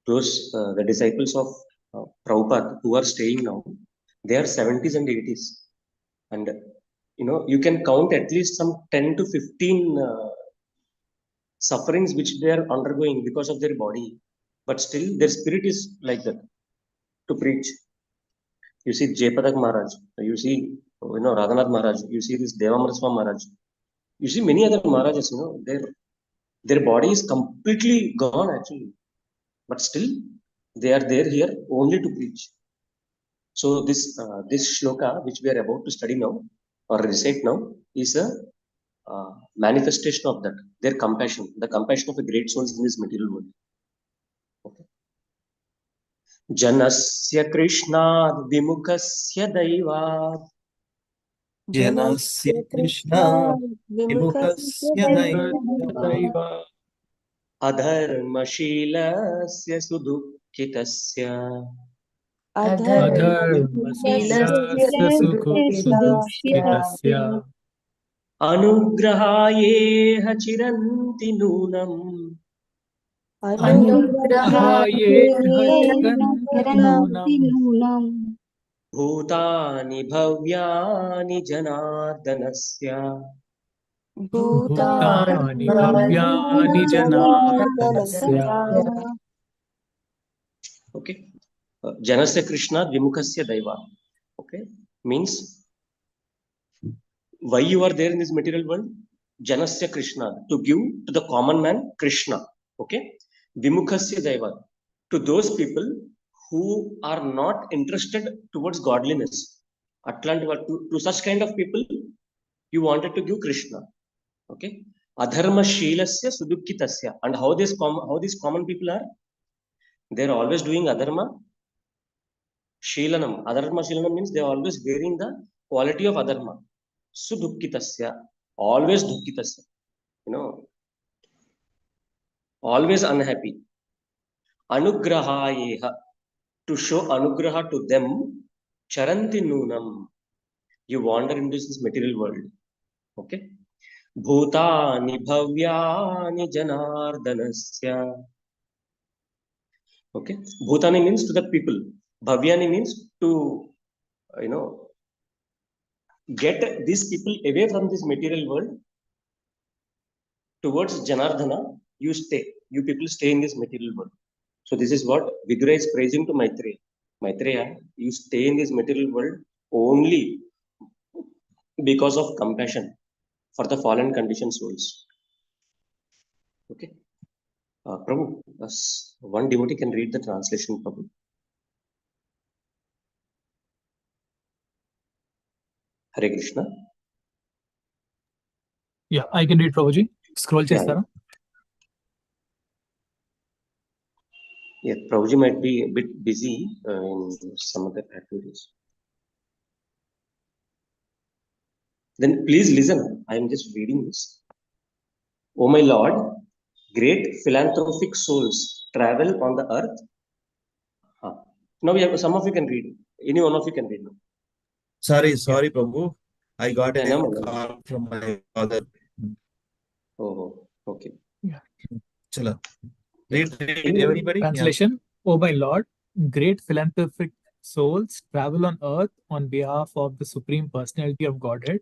those the disciples of Prabhupada who are staying now, they are 70s and 80s. And you can count at least some 10 to 15 sufferings which they are undergoing because of their body, but still their spirit is like that to preach. You see Jayapadak Maharaj, you see Radhanath Maharaj, you see this Devamraswamy Maharaj, you see many other Maharajas, their body is completely gone actually, but still they are there here only to preach. So this shloka which we are about to study now or recite now is a manifestation of that, their compassion, the compassion of the great souls in this material world. Okay. Janasya Krishnad Vimukasya Daivat जनस्य कृष्ण विमुखस्य दैव Adharmashilasya Sudukhitasya अधर्मशीलस्य सुदुःखितस्य Anugrahayeha Chiranti Nunam नूनम् Bhutani Bhavyani Janardanasya भूतानि भव्यानि जनार्दनस्य Okay. Janasya Krishna Vimukasya Daiva. Okay. Means why you are there in this material world? Janasya Krishna, to give to the common man Krishna. Okay. Vimukasya Daiva, to those people who are not interested towards godliness. To such kind of people, you wanted to give Krishna. Okay. Adharma Shilasya Sudukhitasya. And how these common people are? They are always doing adharma. Shilanam. Adharma Shilanam means they are always wearing the quality of adharma. Sudukhitasya. Always dukhitasya. Always unhappy. Anugrahayeha. To show anugraha to them. Charanti Nunam. You wander into this material world. Okay. Bhutani Bhavyani Janardanasya. Okay. Bhutani means to the people. Bhavyani means to, get these people away from this material world towards Janardhana. You people stay in this material world. So this is what Vidura is praising to Maitreya. Maitreya, you stay in this material world only because of compassion for the fallen conditioned souls. Okay. Prabhu, one devotee can read the translation, Prabhu. Hare Krishna. Yeah, I can read, Prabhuji. Scroll chestara. Yeah, Prabhuji might be a bit busy in some other activities. Then please listen. I am just reading this. O my Lord, great philanthropic souls travel on the earth. Now we have, some of you can read. Any one of you can read now. Sorry, Prabhu. I got a Yeah, no, call from my father. Oh, okay. Chala. Read, everybody. Translation. O my Lord, great philanthropic souls travel on earth on behalf of the Supreme Personality of Godhead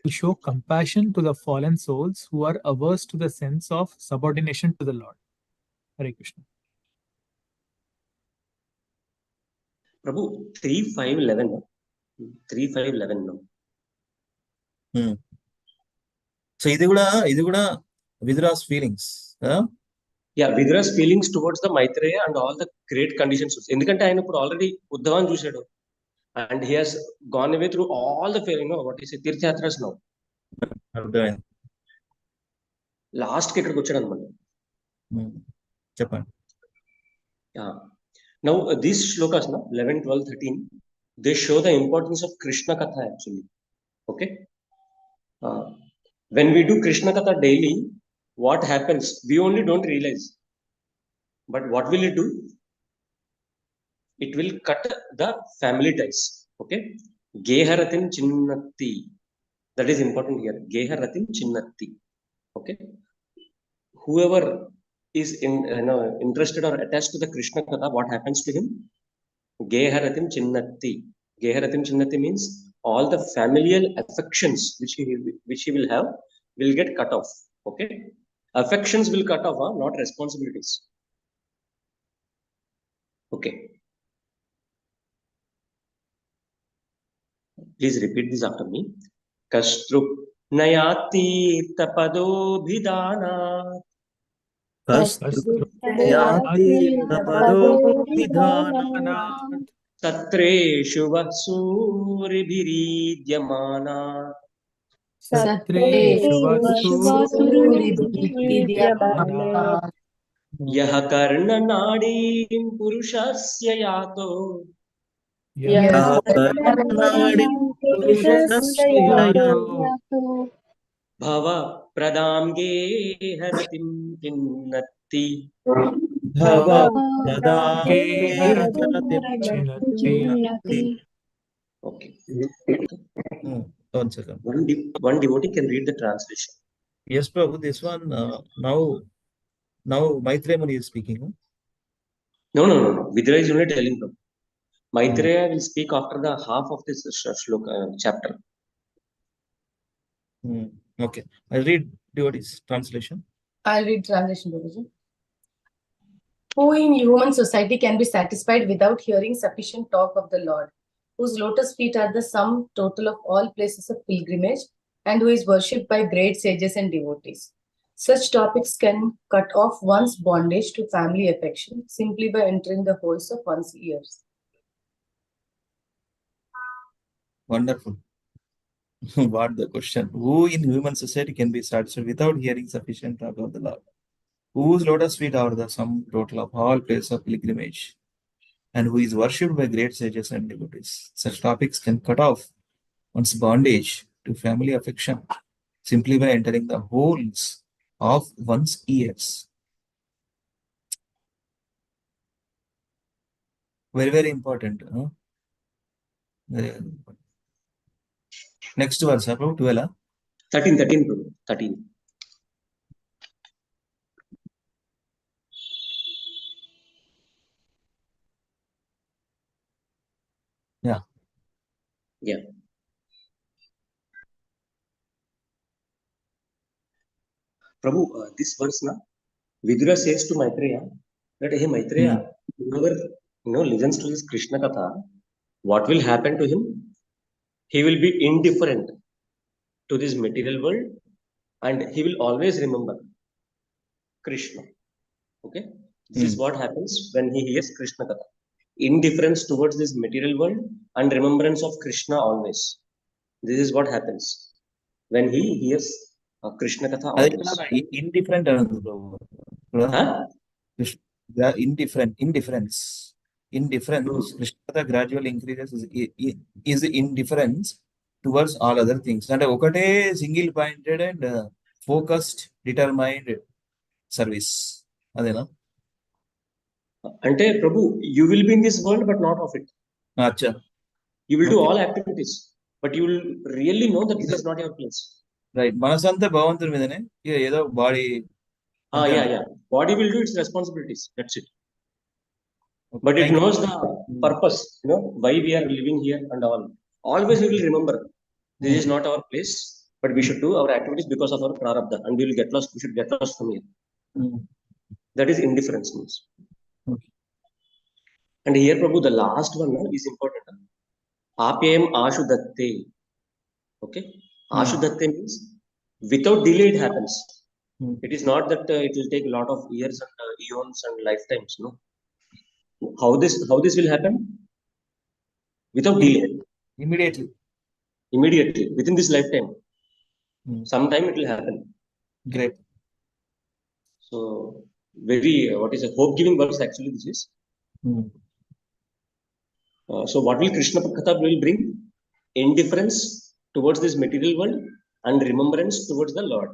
to show compassion to the fallen souls who are averse to the sense of subordination to the Lord. Hare Krishna. Prabhu, 3:5:11. 3:5:11 now. So ఇది కూడా Vidra's feelings. Yeah, Vidra's feelings towards the Maitreya and all the great conditions. ఎందుకంటే ఆయన ఇప్పుడు already ఉద్ధవాన్ని చూశాడు. And he has gone away through all the, what is it, తీర్థయాత్రస్ now. అర్థమైంది. Last కి ఇక్కడికి వచ్చాడు అనమాట. చెప్పండి. Now these shlokas, 11, 12, 13, they show the importance of Krishna Katha actually. Okay. When we do Krishna Katha daily, what happens? We only don't realize. But what will it do? It will cut the family ties. Okay. Geharatin chinnatti. That is important here. Geharatin chinnatti. Okay. Whoever is interested or attached to the Krishna Katha, what happens to him? Geharatim chinnatti. Geharatim chinnatti means all the familial affections which he will have will get cut off. Okay. Affections will cut off, not responsibilities. Okay. Please repeat this after me. Kastrup nayati tapado bhidana. Satreshu vasuribiridhyamana. Yaha karna nadim purushasya yato. Bhava pradam geharatim chinnatti. Okay. One second. One devotee can read the translation. Yes, Prabhu. This one now Maitreya Muni is speaking. No. Vidra is only telling them. Maitreya will speak after the half of this shloka chapter. Okay. I'll read devotee's translation. I'll read translation, Babaji. Who in human society can be satisfied without hearing sufficient talk of the Lord, whose lotus feet are the sum total of all places of pilgrimage, and who is worshipped by great sages and devotees? Such topics can cut off one's bondage to family affection simply by entering the holes of one's ears. Wonderful. What the question? Who in human society can be satisfied without hearing sufficient talk of the Lord, whose lotus feet are the sum total of all places of pilgrimage, and who is worshipped by great sages and devotees? Such topics can cut off one's bondage to family affection simply by entering the holes of one's ears. Very, very important. Very, very important. Next verse, about 12. 13. Yeah. Prabhu, this verse, Vidura says to Maitreya that, hey Maitreya, whoever listens to this Krishna Katha, what will happen to him? He will be indifferent to this material world and he will always remember Krishna. Okay? This is what happens when he hears Krishna Katha. Indifference towards this material world and remembrance of Krishna always. This is what happens when he hears Krishna Katha always. Indifferent. Indifference. Krishna Katha gradually increases is indifference towards all other things. అంటే ఒకటే single pointed and focused determined service, అదేనా? అంటే Prabhu, you will be in this world but not of it. అచ్చా. You will do Okay. all activities, but you will really know that this is not your place. Right, మనసంతా భగవంతుని మీదనే, ఇక ఏదో body. Yeah. Body will do its responsibilities. That's it. But it knows the purpose, why we are living here and all. Always we will remember, this is not our place, but we should do our activities because of our prarabdha, and we will get lost. We should get lost from here. That is indifference means. Okay. And here, Prabhu, the last one is important. Apyam ashudatte. Okay, ashudatte means without delay it happens. It is not that it will take a lot of years and eons and lifetimes. No. How this will happen? Without delay. Immediately within this lifetime. Sometime it will happen. Great. So very hope giving words actually this is. So what will Krishna Katha will bring? Indifference towards this material world and remembrance towards the Lord.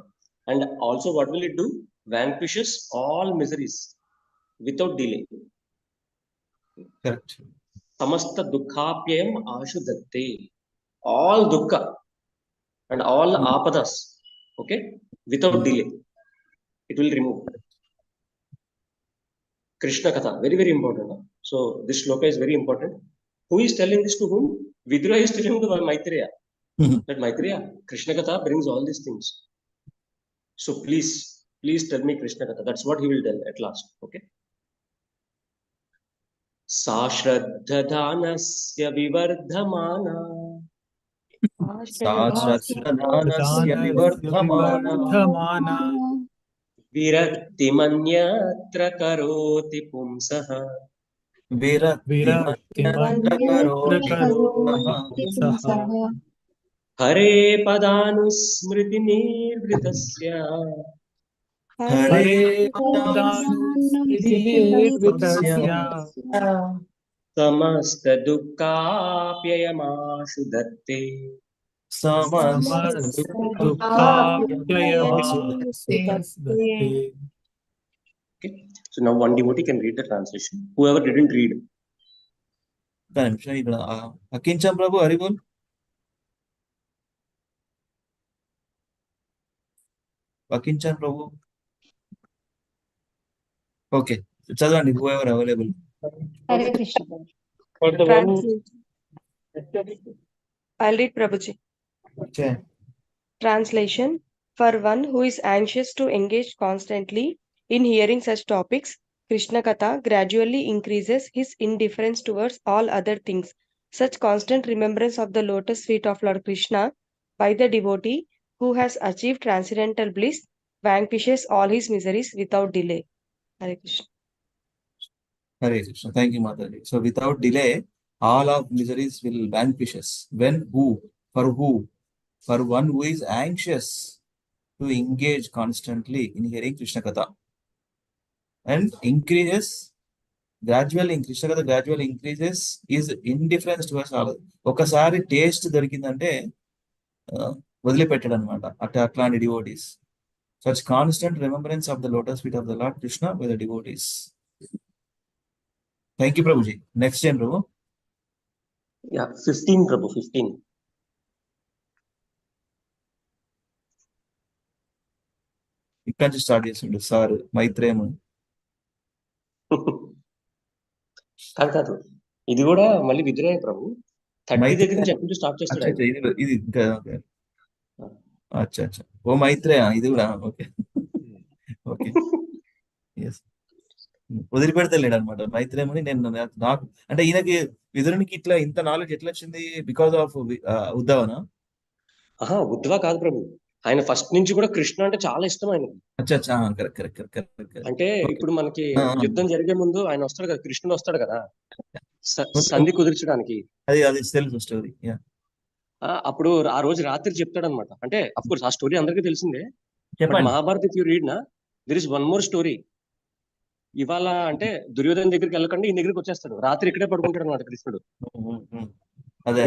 And also what will it do? Vanquishes all miseries without delay. Correct. Samasta dukkapyam ashudatte. All dukkha and all apadas, okay, without delay, it will remove. Krishna Katha, very, very important. So this shloka is very important. Who is telling this to whom? Rudra is telling to Maitreya. That Maitreya, Krishna Katha brings all these things. So please tell me Krishna Katha. That's what he will tell at last. Okay. Sa shraddha dhanasya vivardhamana. Sahasradhanasya vivardhamana. Viraktimanyatra karoti pumsaha. Viraktimanyatra karoti pumsaha. Hare padanusmriti nirvritasya. Hare padanusmriti nirvritasya. Samasta dukkapyayamashu datte. Okay. So now one devotee can read the translation. Whoever didn't read. Akincham Prabhu, Haribol. Akincham Prabhu. Okay. Chadvandi, whoever available. Hare Krishna. I'll read Prabhuji. Okay. Translation. For one who is anxious to engage constantly in hearing such topics, Krishna Katha gradually increases his indifference towards all other things. Such constant remembrance of the lotus feet of Lord Krishna by the devotee who has achieved transcendental bliss vanquishes all his miseries without delay. Hare Krishna. Hare Krishna. Thank you, Mataji. So without delay, all of miseries will vanishes. When who? For who? For one who is anxious to engage constantly in hearing Krishna Katha. And increases, Krishna Katha gradually increases is indifference towards all. ఒకసారి taste దొరికిందంటే వదిలిపెట్టడం అనమాట అట్లాంటి devotees. Such constant remembrance of the lotus feet of the Lord Krishna by the devotees. Thank you, Prabhuji. Next time, Prabhu. Yeah, 15, Prabhu, 15. ఇక్కడ నుంచి start చేసిండు sir మైత్రేయము. కాదు ఇది కూడా మళ్ళీ విద్రోహే ప్రభు. 30 దగ్గర నుంచి ఎప్పుడు స్టార్ట్ చేస్తాడు. ఇది ఇంకా అచ్చా ఓ మైత్రేయ ఇది కూడా. ఓకే ఓకే ఎస్, వదిలిపెడతలేడు అనమాట మైత్రేయముని. నేను నాకు అంటే ఈయనకి విదురునికి ఇట్లా ఇంత నాలెడ్జ్ ఎట్లా వచ్చింది? Because of ఉద్ధవనా? ఉద్ధవ కాదు ప్రభు, ఆయన ఫస్ట్ నుంచి కూడా కృష్ణ అంటే చాలా ఇష్టం ఆయనకి. అంటే ఇప్పుడు మనకి యుద్ధం జరిగే ముందు ఆయన వస్తాడు కదా, కృష్ణుడు వస్తాడు కదా సంధి కుదిర్చడానికి. అది తెలుసు స్టోరీ. అప్పుడు ఆ రోజు రాత్రి చెప్తాడు అనమాట. అంటే అఫ్ కోర్స్ ఆ స్టోరీ అందరికీ తెలిసిందే. మహాభారత్ ఇఫ్ యూ రీడ్ నా, there is one more story. ఇవాళ అంటే దుర్యోధన దగ్గరికి వెళ్ళకుండా ఈ దగ్గరికి వచ్చేస్తాడు. రాత్రి ఇక్కడే పడుకుంటాడు అనమాట కృష్ణుడు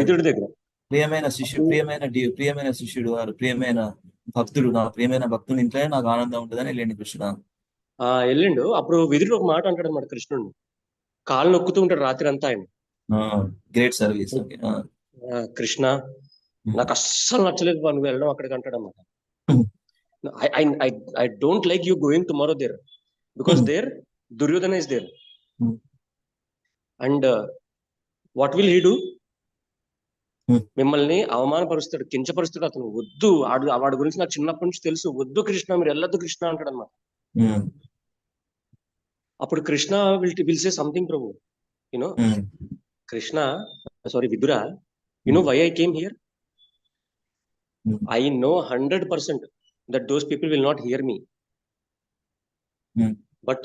విదురుడి దగ్గర. ప్రియమైన శిష్యుడు వారు ప్రియమైన భక్తుడు, నా ప్రియమైన భక్తుని ఇంట్లోనే నాకు ఆనందం ఉంటుందని వెళ్ళండి కృష్ణ. వెళ్ళిండు. అప్పుడు విదురుడు ఒక మాట అంటాడు అన్నమాట కృష్ణుడు. కాళ్ళు నొక్కుతూ ఉంటాడు రాత్రి అంతా ఆయన. Great service. కృష్ణ నాకు అస్సలు నచ్చలేదు నువ్వు వెళ్ళడం అక్కడికి అంటాడు అన్నమాట. I don't like you going tomorrow there because there Duryodhana is there. And what will he do? మిమ్మల్ని అవమానపరుస్తాడు, కించపరుస్తాడు. అతను వద్దు, వాడి గురించి నాకు చిన్నప్పటి నుంచి తెలుసు, వద్దు కృష్ణ, మీరు వెళ్ళొద్దు కృష్ణ అంటాడు అన్నమాట. అప్పుడు Krishna will say something Prabhu, you know Krishna sorry Vidura, you know why I came here? I know 100% that those people will not hear me. But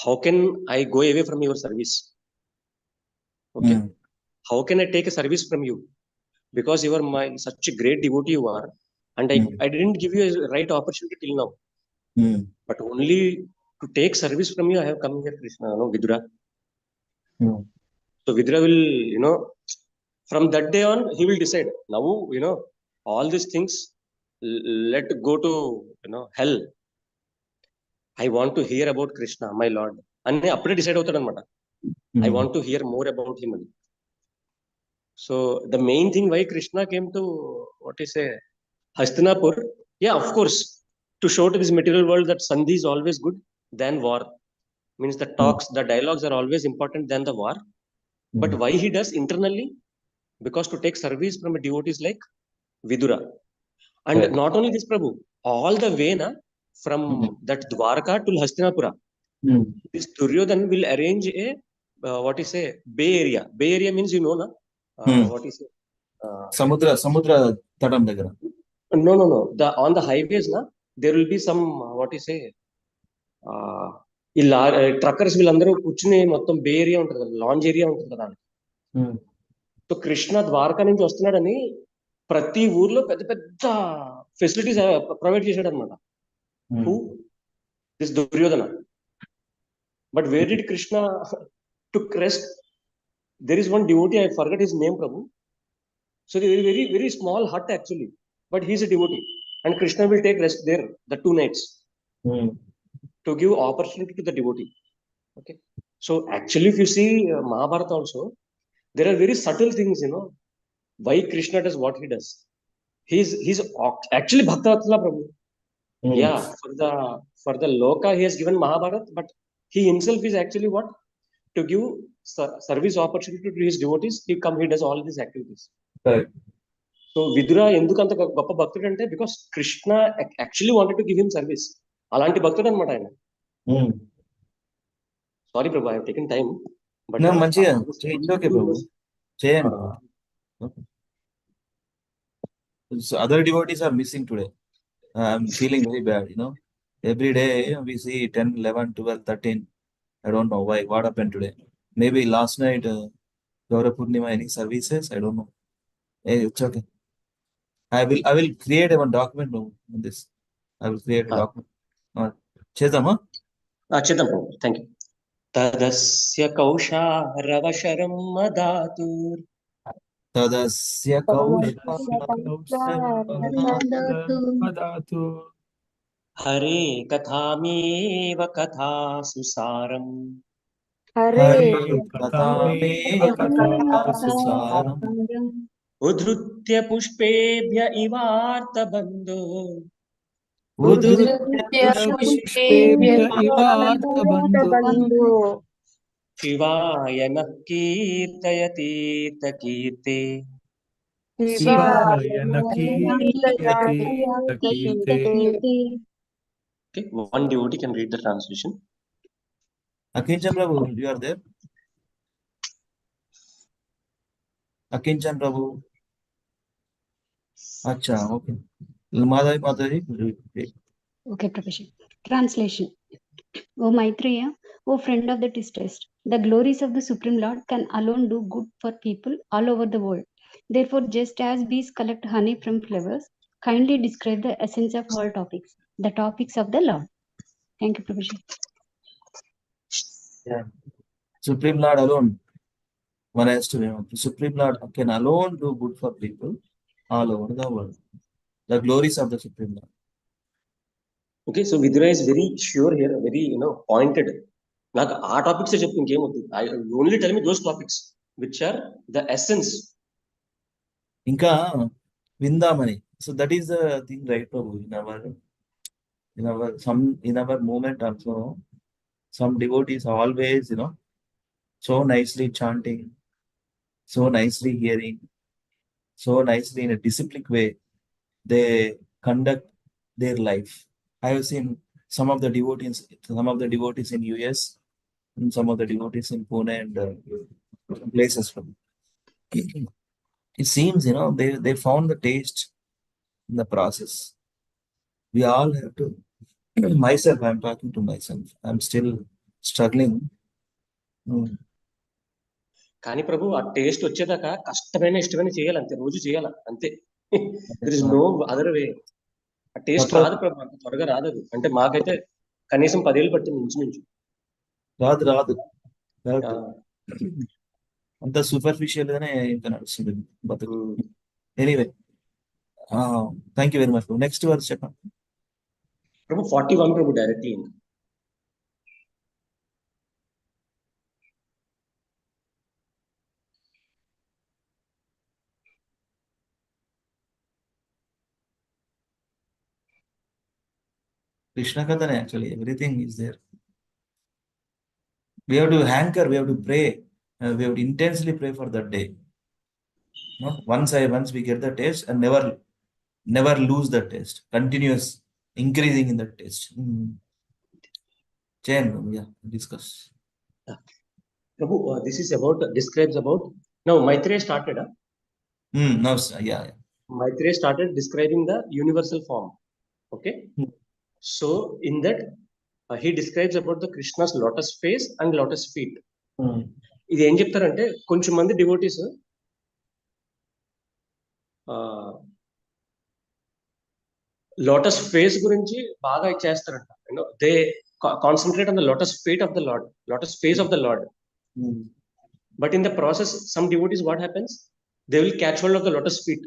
how can I go away from your service? Okay. How can I take a service from you? Because you are such a great devotee you are, and I didn't give you a right opportunity till now. But only to take service from you I have come here, Krishna, Vidura. So Vidura will, from that day on he will decide, now, all these things let go to, hell. I want to hear about Krishna, my Lord. And appude decide avutadu annamata. I want to hear more about him. So the main thing why Krishna came to Hastinapur, of course, to show to this material world that Sandhi is always good than war. Means the talks, the dialogues are always important than the war. But why he does internally? Because to take service from a devotees like Vidura. And not only this, Prabhu, all the way from that Dwarka to Hastinapura, this Duryodhana will arrange a Bay Area. Bay Area means Samudra Tadam Dagara. No. On the highways there will be some truckers will అందరూ కూర్చుని మొత్తం బే area ఉంటుంది కదా, lounge area ఉంటుంది కదా. So Krishna Dwaraka నుంచి వస్తున్నాడని ప్రతి ఊర్లో పెద్ద పెద్ద ఫెసిలిటీస్ ప్రొవైడ్ చేశాడు అనమాట. This Duryodhana. But where did Krishna took rest? There is one devotee, I forget his name, Prabhu. So they are very, very small hut actually, but he is a devotee, and Krishna will take rest there the 2 nights to give opportunity to the devotee. Okay. So actually, if you see Mahabharata also, there are very subtle things, why Krishna does what he does. He's actually Bhaktavatsala Prabhu. Yeah, for the Loka he has given Mahabharata, but he himself is actually what? To give service opportunity to his devotees, he does all these activities. Right. So Vidura endukanta goppa bhaktudu ante because Krishna actually wanted to give him service. Alanti bhaktudu anamata ayana. Sorry Prabhu, I have taken time. But no, manchiga. It's okay, Prabhu. Cheyandi. So other devotees are missing today. I'm feeling very bad, Every day we see 10, 11, 12, 13. I don't know why. What happened today? Maybe last night, Gaura Purnima, any services? I don't know. Hey, it's okay. I will create one document on this. I will create a document. Chedama? Chedam. Thank you. Tadasya kausha ravasharam madatur. Tadasya kausha madatur. Hare kathameva katha susaram. Hare kathameva katha susaram. Udhrutya pushpebhya ivarta bandho. Udhrutya pushpebhya ivarta bandho. Shivaya nah kirtayati takirte. Shivaya nah kirtayati takirte. Okay, one devotee can read the translation. Akinchan Prabhu, you are there? Akinchan Prabhu. Acha, okay. Mataji. Okay, Professor. Translation. O Maitreya, O friend of the distressed, the glories of the Supreme Lord can alone do good for people all over the world. Therefore, just as bees collect honey from flowers, kindly describe the essence of all topics, the topics of the Lord. Thank you, Professor. Yeah. Supreme Lord alone One has to remember, the Supreme Lord can alone do good for people all over the world. The glories of the Supreme Lord. Okay, so Vidura is very sure here, very pointed. నాకు ఆ topics చెప్పు, ఇంకేమొద్దు. I only tell me those topics which are the essence. ఇంకా విందామని. So that is the thing, right, Prabhu? In our movement also, some devotees always, so nicely chanting, so nicely hearing, so nicely in a disciplined way, they conduct their life. I have seen some of the devotees in US, and some of the devotees in Pune and places. It seems, they found the taste in the process. We all have to. Myself, I'm talking to myself. I'm still struggling. కానీ ప్రభు ఆ taste వచ్చేదాకా కష్టమైన ఇష్టమైన చేయాలి, అంతే, రోజు చేయాలి, అంతే. There is no other way. ఆ టేస్ట్ రాదు ప్రభు, అంత త్వరగా రాదు అది. అంటే మాకైతే కనీసం 10 ఏళ్ళు పట్టింది ఇంచుమించు. రాదు అంత సూపర్ఫిషియల్ గానే ఇంకా నడుస్తుంది బతుకు. Anyway, thank you very much. Next verse చెప్పండి Prabhu. 41 Prabhu, directly. Krishna Kathana, actually, everything is there. We have to hanker, we have to pray, we have to intensely pray for that day. Once we get the taste, and never lose the taste. Continuous increasing in that taste. Chain, yeah, discuss. Prabhu, this is describes about, now Maitreya started. Now, yeah. Maitreya started describing the universal form. Okay. So in that, he describes about the Krishna's lotus face and lotus feet. ఇది ఏం చెప్తారంటే, కొంచెం మంది devotees lotus face గురించి బాగా ఇచ్చేస్తారంట. They concentrate on the lotus feet of the Lord, lotus face of the Lord. But in the process, some devotees, what happens? They will catch hold of the lotus feet,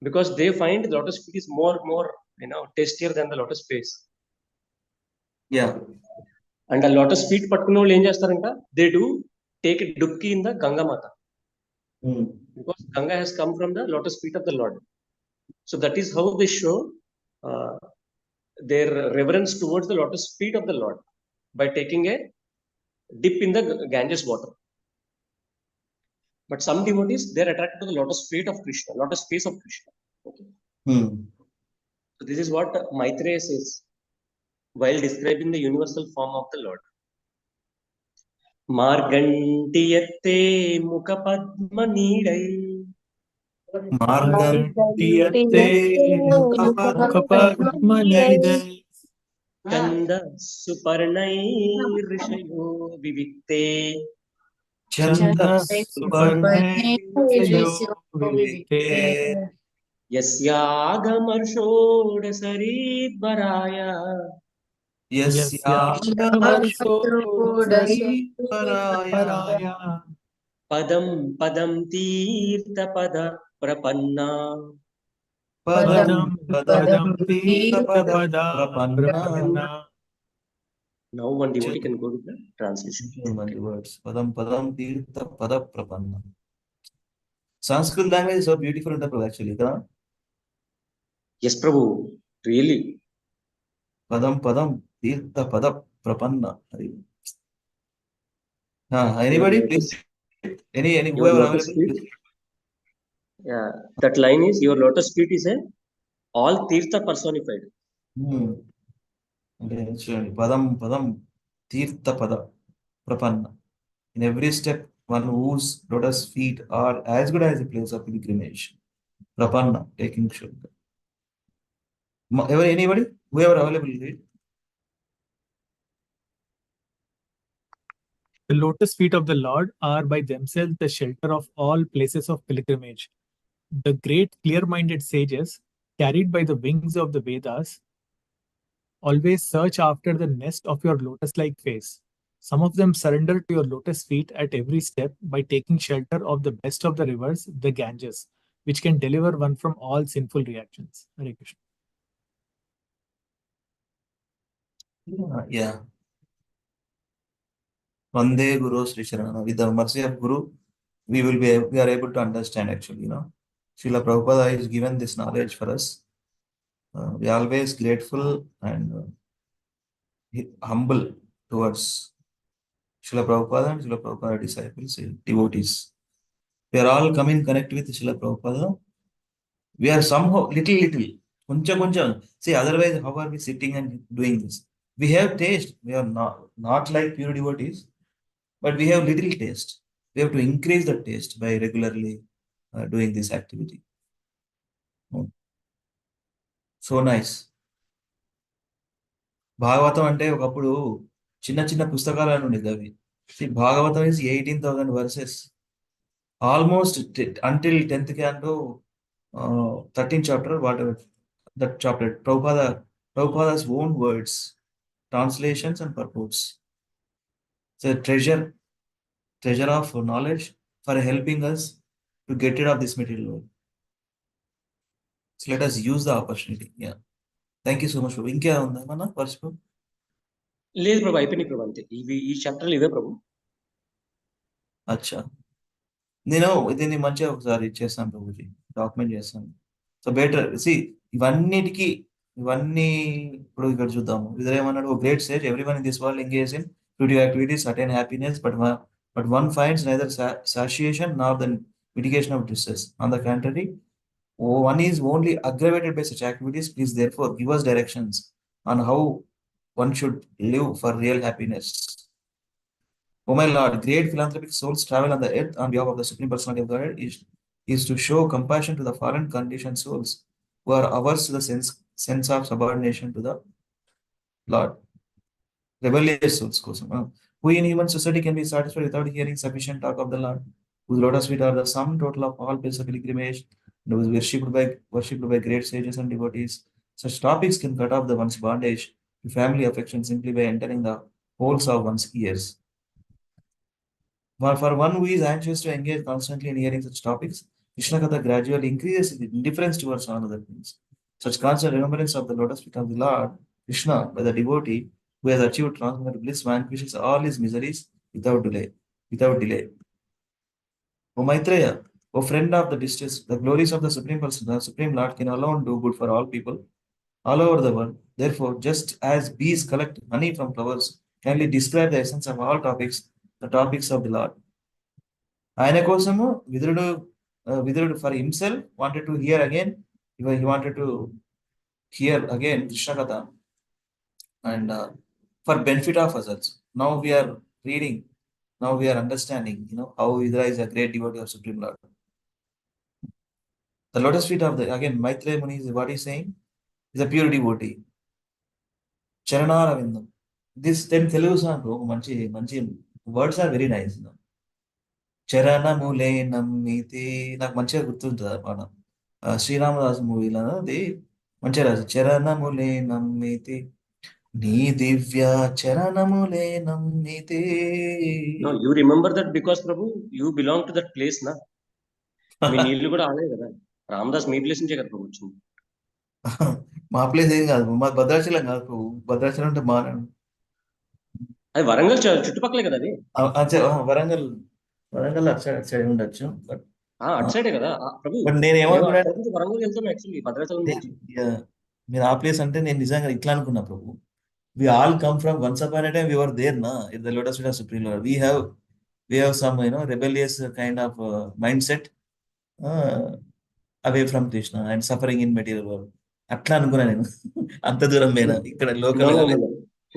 because they find the lotus feet is more tastier than the lotus face. Yeah. And the lotus feet పట్టుకున్న వాళ్ళు ఏం చేస్తారంట, they do take a dubki in the Ganga Mata, because Ganga has come from the lotus feet of the Lord. So that is how they show their reverence towards the lotus feet of the Lord, by taking a dip in the Ganges water. But some devotees, they are attracted to the lotus feet of Krishna, lotus face of Krishna. Okay. So this is what Maitreya says while describing the universal form of the Lord. Margantiyate mukha padma needai, Margantiyate mukha padma needai, Chanda suparnai rishayo vivikte, Chanda suparnai vivikte, Yasyagamarshod sarit baraya, Paraya, Padam padam tirtha pada prapanna, Padam tirtha pada prapanna. Now one devotee can go to the translation. Many words. Padam padam tirtha pada prapanna. Sanskrit language is so beautiful and actually. Yes, Prabhu. Really. Padam padam tirtha pada prapanna. Anybody, please? Any whoever available? Yeah, that line is, your lotus feet is all tirtha personified. Okay, padam padam tirtha pada prapanna. In every step, one whose lotus feet are as good as a place of pilgrimage. Prapanna, taking shelter. Anybody? Whoever available, read. The lotus feet of the Lord are by themselves the shelter of all places of pilgrimage. The great clear-minded sages, carried by the wings of the Vedas, always search after the nest of your lotus-like face. Some of them surrender to your lotus feet at every step by taking shelter of the best of the rivers, the Ganges, which can deliver one from all sinful reactions. Hare Krishna. Yeah. Vande Guru Sri Sharana. With the mercy of Guru, we are able to understand actually, Srila Prabhupada has given this knowledge for us. We are always grateful and humble towards Srila Prabhupada and Srila Prabhupada disciples, devotees. We are all coming connect with Srila Prabhupada. We are somehow little. Kuncha. See, otherwise, how are we sitting and doing this? We have taste. We are not like pure devotees, but we have little taste. We have to increase the taste by regularly doing this activity. So nice. Bhagavatam అంటే ఒకప్పుడు చిన్న చిన్న పుస్తకాలను ఉండేది అవి. Bhagavatam is 18,000 verses. Almost until 10th canto, 13th chapter, whatever that chapter, Prabhupada's own words, translations and purports. It's a treasure of knowledge for helping us to get rid of this material world. So let us use the opportunity. Yeah. Thank you so much. ఇంకే ఉందా మన purse? లేదు ప్రభు, అయిపోయినాయి ప్రభు, అంతే. ఈ చాప్టర్లు ఇవే ప్రభు. అచ్చా, నేను దీన్ని మంచిగా ఒకసారి చేస్తాను ప్రభుజీ, డాక్యుమెంట్ చేస్తాను. సో బెటర్ ఇవన్నీ ఇప్పుడు ఇక్కడ చూద్దాము. ఇదేమన్నాడు, great sage everyone in this world engage in fruitive activities attain happiness, but one finds neither satiation nor the mitigation of distress. On the contrary, one is only aggravated by such activities. Please therefore give us directions on how one should live for real happiness. O my Lord, great philanthropic souls travel on the earth on behalf of the Supreme Personality of Godhead is to show compassion to the fallen conditioned souls who are averse to the sense of subordination to the Lord. Rebellious souls కోసం, who in human society can be satisfied without hearing sufficient talk of the Lord, whose lotus feet are the sum total of all places of pilgrimage, and who is worshipped by great sages and devotees. Such topics can cut off the one's bondage to family affection simply by entering the holes of one's ears. For one who is anxious to engage constantly in hearing such topics, Krishna Katha gradually increases his indifference towards all other things. Such constant remembrance of the lotus feet of the Lord Krishna by the devotee who has achieved transcendental bliss vanquishes all his miseries without delay. O Maitreya, O friend of the distressed, the glories of the Supreme Person, the Supreme Lord, can alone do good for all people all over the world. Therefore, just as bees collect honey from flowers, kindly describe the essence of all topics, the topics of the Lord. ఆయన కోసము విదురుడు for himself wanted to hear again, he wanted to hear again Krishna Katha, and for benefit of us also. Now we are reading, now we are understanding, how Vidura is a great devotee of Supreme Lord. The lotus feet of again, Maitreya Muni is what he's saying, is a pure devotee. Charanara. This then Telugu song, manchi words are very nice. చరణములే నమ్మితే, నాకు మంచిగా గుర్తుంటుంది ఆ పాట. శ్రీరామదాసు మూవీలో అది మంచిగా రాదు. చరణములే నమ్మితే నీ దివ్య చరణములే నమ్మితే. No, you remember that because Prabhu, you belong to that place, na? మీ నీళ్ళు కూడా ఆడే కదా. రామదాస్ మీ ప్లేస్ నుంచే కదా ప్రభు వచ్చింది. మా ప్లేస్ ఏం కాదు, మా భద్రాచలం కాదు ప్రభు. భద్రాచలం అంటే మారాడు. అది వరంగల్ చుట్టుపక్కలే కదా అది. వరంగల్ అటు సైడ్ ఉండొచ్చు, బట్ అటు సైడే కదా ప్రభు. బట్ నేను ఏమనుకున్నా, వరంగల్ వెళ్తాను యాక్చువల్లీ భద్రాచలం నుంచి. మీరు ఆ ప్లేస్ అంటే నేను నిజంగా ఇట్లా అనుకున్నా ప్రభు. We all come from once upon a time we were there, na, in the lotus feet of Supreme Lord. We have some rebellious kind of mindset away from Krishna and suffering in material world. అట్లా అనుకున్నా నేను. అంత దూరం మీద ఇక్కడ local.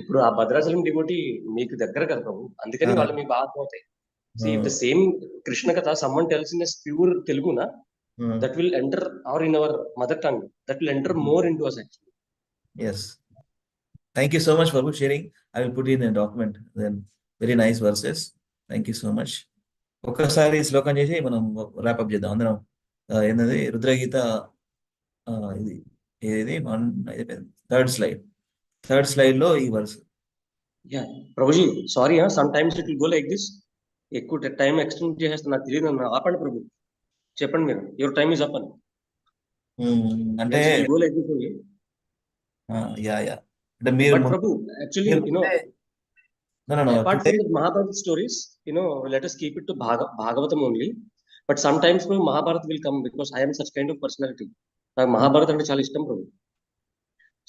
ఇప్పుడు ఆ Bhadrachalam devotee మీకు దగ్గర కదా ప్రభు, అందుకని వాళ్ళు మీకు బాగా అవుతాయి. See, if the same Krishna Katha someone tells in a pure Telugu, na, that will enter, or in our mother tongue, that will enter more into us actually. Yes. Thank you so much for sharing. I will put in a document. Then very nice verses. Thank you so much. ఒక్కసారి శ్లోకం చేసి మనం wrap up చేద్దాం అందరం. ఏంటది రుద్రగీత, ఇది third slide లో ఈ verse. Yeah, Prabhuji, sorry, sometimes it will go like this. ఎక్కువ టైం ఎక్స్టెండ్ చేసేస్తే నాకు తెలియదు అన్న. ఆపండి ప్రభు, చెప్పండి మీరు. యువర్ టైమ్ ఇస్ అప్ అని. అంటే go like this only. Yeah అంటే మీరు But Prabhu, actually, you know, apart from the Mahabharata stories, you know, let us keep it to Bhagavatam only. But sometimes Mahabharata will come because I am such kind of personality. నాకు మహాభారత అంటే చాలా ఇష్టం ప్రభు.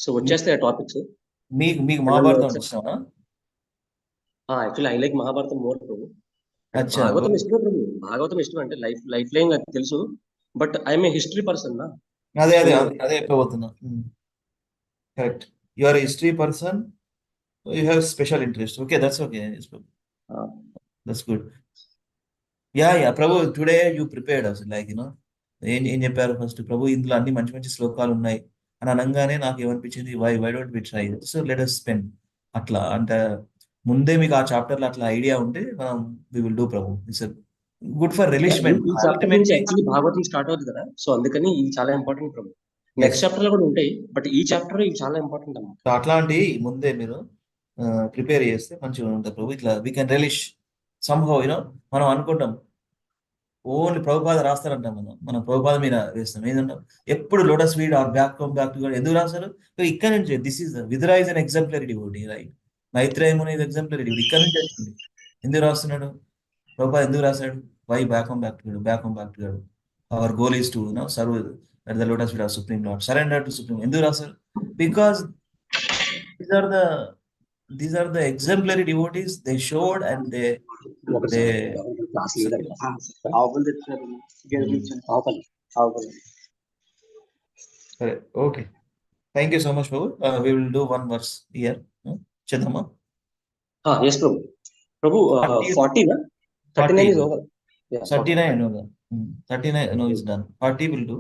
So వచ్చేస్తాయి ఆ topics. మీకు మహాభారతం ఇష్టమా? Actually I like Mahabharatam more Prabhu. Bhagavatam ఇష్టం ప్రభు. భాగవతం ఇష్టం అంటే లైఫ్ లైన్ నాకు తెలుసు. But I'm a history person నా. అదే చెప్పబోతున్నా. Correct, you are a history person, you have special interest. Okay, that's okay, that's good. Yeah Prabhu, today you prepared us like you know ఏం చెప్పారు ఫస్ట్ ప్రభు, ఇందులో అన్ని మంచి మంచి శ్లోకాలు ఉన్నాయి అని అనగానే నాకు ఏమనిపించింది, why don't we try, so let us spend. అట్లా అంటే ముందే మీకు ఆ చాప్టర్లో అట్లా ఐడియా ఉంటే మనం we will do Prabhu. It's good for relishment. Actually Bhagavatam start అవుతుంది కదా, సో అందుకని ఇది చాలా ఇంపార్టెంట్ ప్రభు. నెక్స్ట్ చాప్టర్ లో కూడా ఉంటాయి, బట్ ఈ చాప్టర్ ఇది చాలా ఇంపార్టెంట్ అన్నమాట. అట్లాంటి ముందే మీరు ప్రిపేర్ చేస్తే మంచిగా ఉంటుంది ప్రభు. ఇట్లా we can relish somehow, you know. మనం అనుకుంటాం ఓన్లీ ప్రభుపాద రాస్తారంటాం, మనం ప్రభుపాద మీద వేస్తాం. ఏంటంటాం ఎప్పుడు lotus weed are back to ఎందుకు రాస్తారు? ఇక్కడ నుంచి this is Vidura is an exemplary devotee, right? Maitreya Muni is exemplary devotee. ఇక్కడ నుంచి వచ్చింది. ఎందుకు రాస్తున్నాడు ప్రభుపాద? ఎందుకు రాశాడు? Why back to God. Our goal is to serve at the lotus feet of Supreme Lord, surrender to Supreme. ఎందుకు రాశారు? Because these are the exemplary devotees. They showed and they okay. Thank you so much, Prabhu. We will do one verse here. Chedama. Yes, Prabhu. Prabhu, 40 na? 39 is over. Yeah, 39 no. 39 no is done. 40 will do.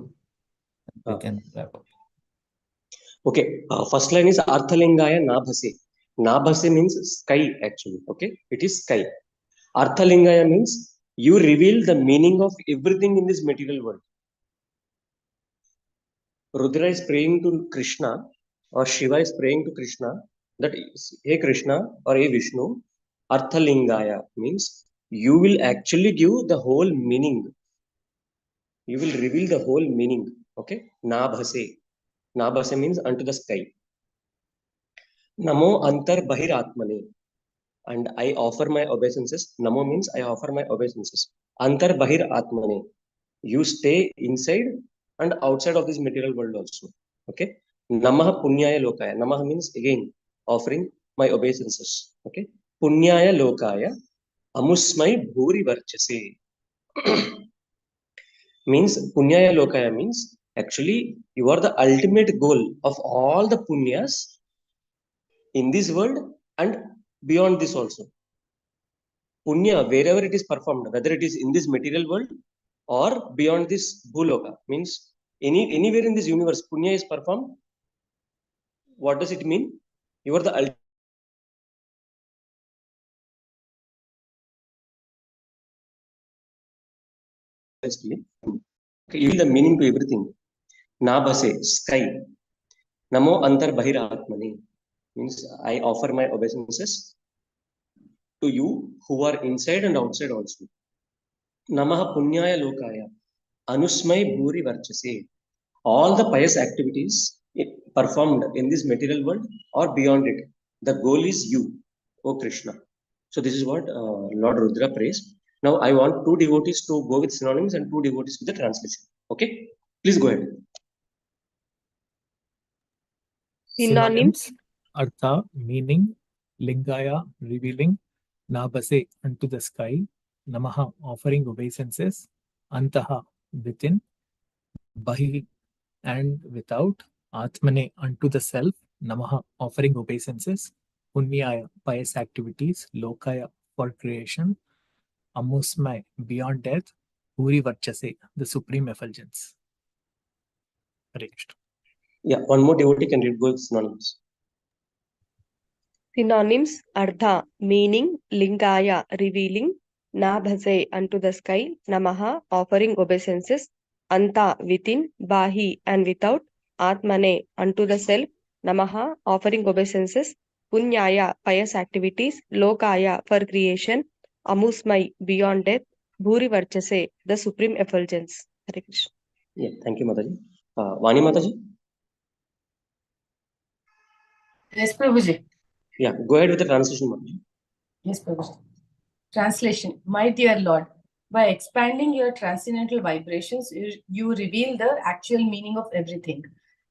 We can wrap up. Okay, first line is Arthalingaya Nabhase. Nabhase means sky actually. Okay, it is sky. Arthalingaya means you reveal the meaning of everything in this material world. Rudra is praying to Krishna, or Shiva is praying to Krishna that, hey Krishna or hey Vishnu, Arthalingaya means you will actually give the whole meaning. You will reveal the whole meaning. Okay, Nabhase. Nabhase means unto the sky. Namo antar bahir atmane. And I offer my obeisances. Namo means I offer my obeisances. Antar bahir atmane. You stay inside and outside of this material world also. Okay. Namah punyaya lokaya. Namah means again offering my obeisances. Okay. Punyaya lokaya amusmai bhuri varchase. Means punyaya lokaya means actually you are the ultimate goal of all the punyas in this world and beyond this also. Punya, wherever it is performed, whether it is in this material world or beyond this bhuloka, means anywhere in this universe, punya is performed. What does it mean? You are the ultimate. You give the meaning to everything. Nabhase, sky. Namo antar bahir atmani means I offer my obeisances to you who are inside and outside also. Namah punyaya lokaya anusmai bhuri varchase. All the pious activities performed in this material world or beyond it, the goal is you, O Krishna. So this is what Lord Rudra prays. Now I want two devotees to go with synonyms and two devotees with the translation. Okay, please go ahead. Synonyms: Artha, meaning; Lingaya, revealing; Nabhase, unto the sky; Namaha, offering obeisances; Antaha, within; Bahi, and without; Atmane, unto the self; Namaha, offering obeisances; Punyaya, pious activities; Lokaya, for creation; Amusmai, beyond death; Puri Varchase, the supreme effulgence. Arranged. Yeah, one more devotee can read both synonyms. Synonyms: Ardha, meaning; Lingaya, revealing; Nabhase, unto the sky; Namaha, offering obeisances; Anta, within; Bahi, and without; Atmane, unto the self; Namaha, offering obeisances; Punyaya, pious activities, Lokaya, for creation, Amusmai, beyond death, Bhuri Varchase, the supreme effulgence. Hare Krishna. Yeah, thank you, Mataji. Vani Mataji? Yes, Prabhuji. Yeah, go ahead with the translation, Mataji. Yes, Prabhuji. Translation. My dear Lord, by expanding your transcendental vibrations, you reveal the actual meaning of everything.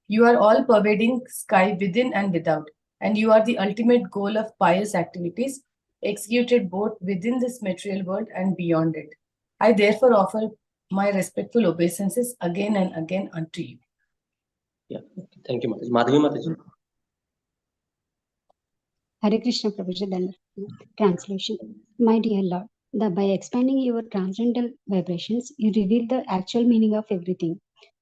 You are all pervading sky within and without, and you are the ultimate goal of pious activities executed both within this material world and beyond it. I therefore offer my respectful obeisances again and again unto you. Yeah, okay. Thank you, Mataji. Madhavi Mataji. Hare Krishna Prabhuji. Then translation. My dear Lord, by expanding your transcendental vibrations, you reveal the actual meaning of everything.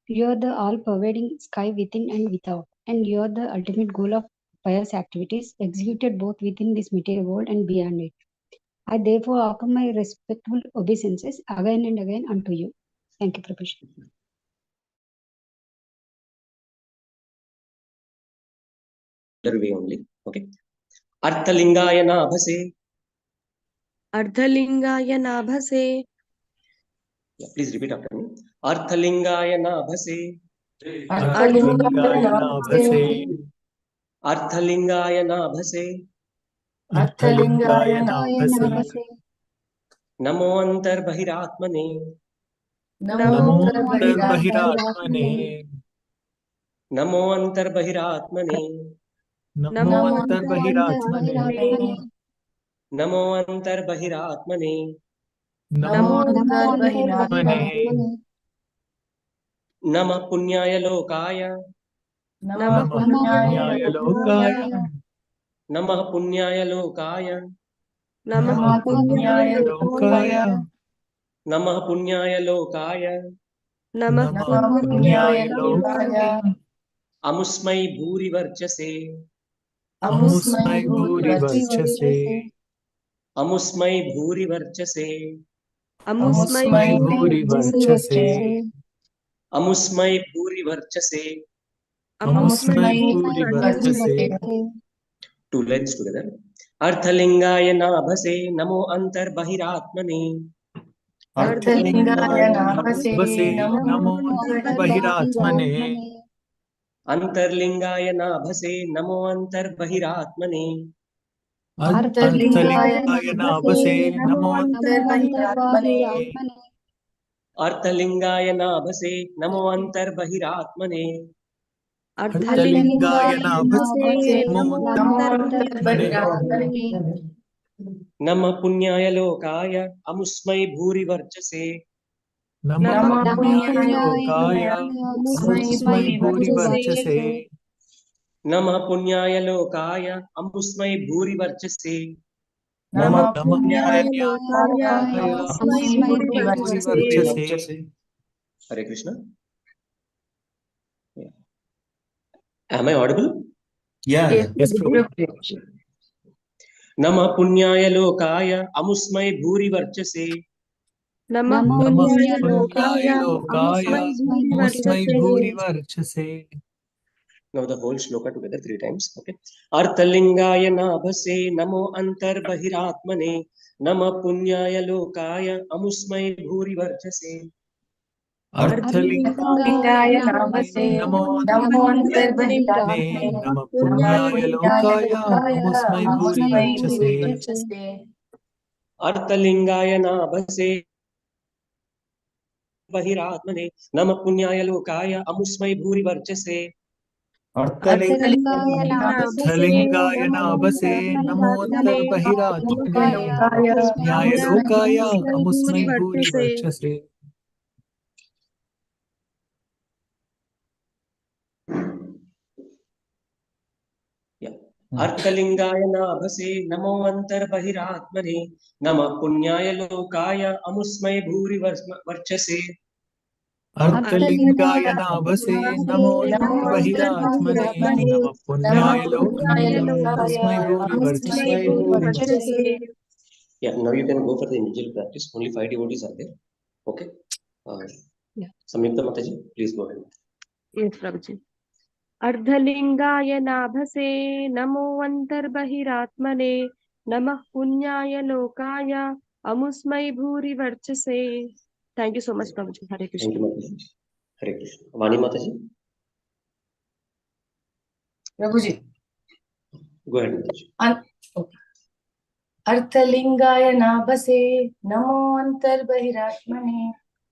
You are the all-pervading sky within and without, and you are the ultimate goal of pious activities executed both within this material world and beyond it. I therefore offer my respectful obeisances again and again unto you. Thank you, Prabhuji. Way only. Okay. Arthalingaya Nabhase. Ardhalingaya Nabhase. Yeah, please repeat after me. Arthalingaya Nabhase. Arthalingaya Nabhase. Arthalingaya Nabhase. Arthalingaya Nabhase. Namo Antar Bahiratmane. Namo Antar Bahiratmane. Namo Antar Bahiratmane. Namo Antar Bahiratmane. Namo Antar Bahiratmane. Namo Antar Bahiratmane. Namah Punyaya Lokaya. Namah Punyaya Lokaya. Namah Punyaya Lokaya. Namah Punyaya Lokaya. Namah Punyaya Lokaya. Namah Punyaya Lokaya. Amusmai Bhuri Varchase. Amusmai Bhuri Varchase. Amusmai Bhuri Varchase. Amusmai Bhuri Varchase. Amusmai Bhuri Varchase. Amusmai Bhuri Varchase. Two lines together. Arthalingaya Nabhase. Namo Antar Bahiratmane. Arthalingaya Nabhase. Namo Antar Bahiratmane. Antarlingaya Nabhase. Namo Antar Bahiratmane. Arthalingaya Nabhase. Namo Antar Bahiratmane. Arthalingaya Nabhase. Namo Antar Bahiratmane. Arthalingaya Nabhase. Namo Antar Bahiratmane. Namah Punyaya Lokaya. Amusmai Bhuri Varchase. Namah Punyaya Lokaya. Amusmai Bhuri Varchase. Namah Punyaya Lokaya. Amusmai Bhuri Varchase. Namah Punyaya Lokaya. Amusmai Bhuri Varchase. Hare Krishna. Yeah. Am I audible? Yeah. Yes, Prabhu. Namah Punyaya Lokaya. Amusmai Bhuri Varchase. Namah Namah Punyaya Punyaya Lokaya, Lokaya. Amusmai Amusmai Bhuri Bhuri Varchase. Now the whole shloka together 3 times. Okay. Arthalingaya Nabhase. Namo Antar Bahiratmane. Namah Punyaya Lokaya. Amusmai Bhuri Varchase. Arthalingaya Nabhase. Namo Antar Bahiratmane. Namah Punyaya Lokaya. Amusmai Bhuri Varchase. Arthalingaya Nabhase. Bahiratmane. Namah Punyaya Lokaya. Amusmai Bhuri Varchase. Arthalingaya Nabhase. Namo Antar Bahiratmane. Namah Punyaya Lokaya. Amusmai Bhuri Varchase. Yeah. Arthalingaya Nabhase. Namo Antar Bahiratmane. Namah Punyaya Lokaya. Amusmai Bhuri Varchase. Arthalingaya Nabhase. Namo Antar Bahiratmane. Namah Punyaya Lokaya. Amusmai Bhuri Varchase. Yeah, now you can go for the individual practice. Only 5 devotees are there. Okay. Yeah. Samyukta Mataji, please go ahead. Yes, Prabhuji. अर्धलिंगाय नाभसे नमो अंतर्बहिरात्मने नमः पुण्याय लोकाय अमुस्मै भूरि वर्चसे. Thank you so much, Prabhuji. Hare Thank Krishna. you, Mataji. Hare Krishna. Vani Mataji, Prabhuji. go ahead, Mataji. Okay. अर्थलिंगाय नाभसे नमो अंतर्बहिरात्मने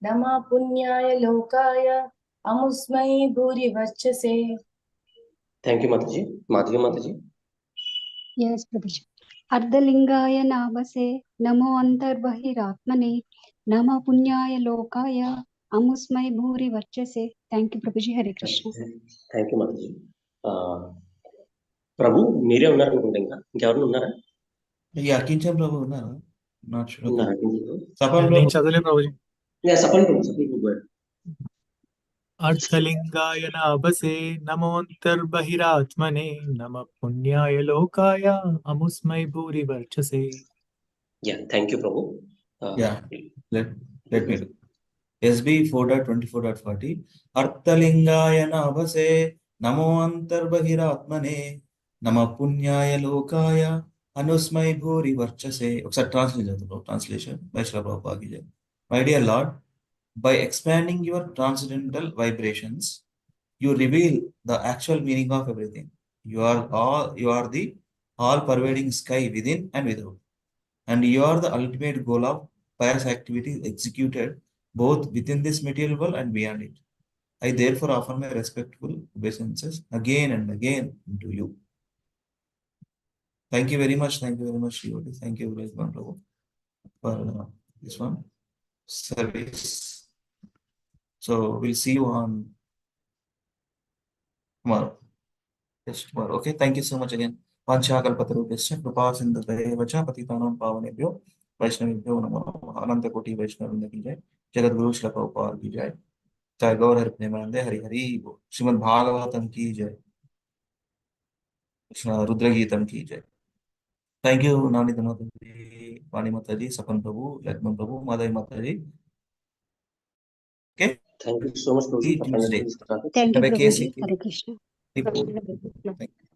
नमः पुण्याय लोकाय अमुस्मै भूरि वर्चसे. Thank you, Mataji. Madhvi Mataji. Yes, Prabhuji. Ardhalingaya navase namo antarbahiraatmane nama punyaya lokaya amusmai bhuri varchase. Thank you, Prabhuji. Hare Krishna. Thank you, Mataji. ప్రభు మీరే ఉన్నారు అనుకుంటా, ఇంకెవరు ఉన్నారా? Yeah, Kincham Prabhu ఉన్నారా? Not sure. ఉన్నారా? Sapal నేను Prabhu. చదవలే Prabhuji. Sampath ప్రభు, go ahead. అర్థలింగాయ నాభసే నమోంతర్బహిరాత్మనే నమ పుణ్యాయ లోకాయ అముస్మై భూరి వర్చసే. Yeah, thank you, Prabhu. Yeah, let me do. SB 4.24.40 Arthalingaya navase namo antarbahiraatmane nama punyaya lokaya anusmai bhuri varchase. ఒకసారి translation by Srila Prabhupada ki jai. My dear Lord, by expanding your transcendental vibrations, you reveal the actual meaning of everything. You are the all-pervading sky within and without, and you are the ultimate goal of pious activities executed both within this material world and beyond it. I therefore offer my respectful obeisances again and again to you. Thank you very much. Thank you very much, Shivati. Thank you very much, Prabhu, for this one service. So we'll see you on tomorrow. Yes, tomorrow. Okay. Thank you so much again. Panchakalpatarubhyascha कृपा सिन्धुभ्येव च पतितानां पावनेभ्यो वैष्णवेभ्यो नमो नमः. अनंत कोटि वैष्णववृंद की जय. जगत गुरु श्रील प्रभुपाद की जय. जय गौर हरि प्रेमानंदे हरि हरि बोल. श्रीमद् भागवतम की जय. रुद्र गीतम की जय. Thank you, Navneet Mataji, Vani Mataji, Sapan Prabhu, Lakshman Prabhu, Madhavi Mataji. Okay. Thank you so much, Prabhu. See Tuesday. Thank you, Have a Prabhuji. KC. Hare Krishna. Thank you.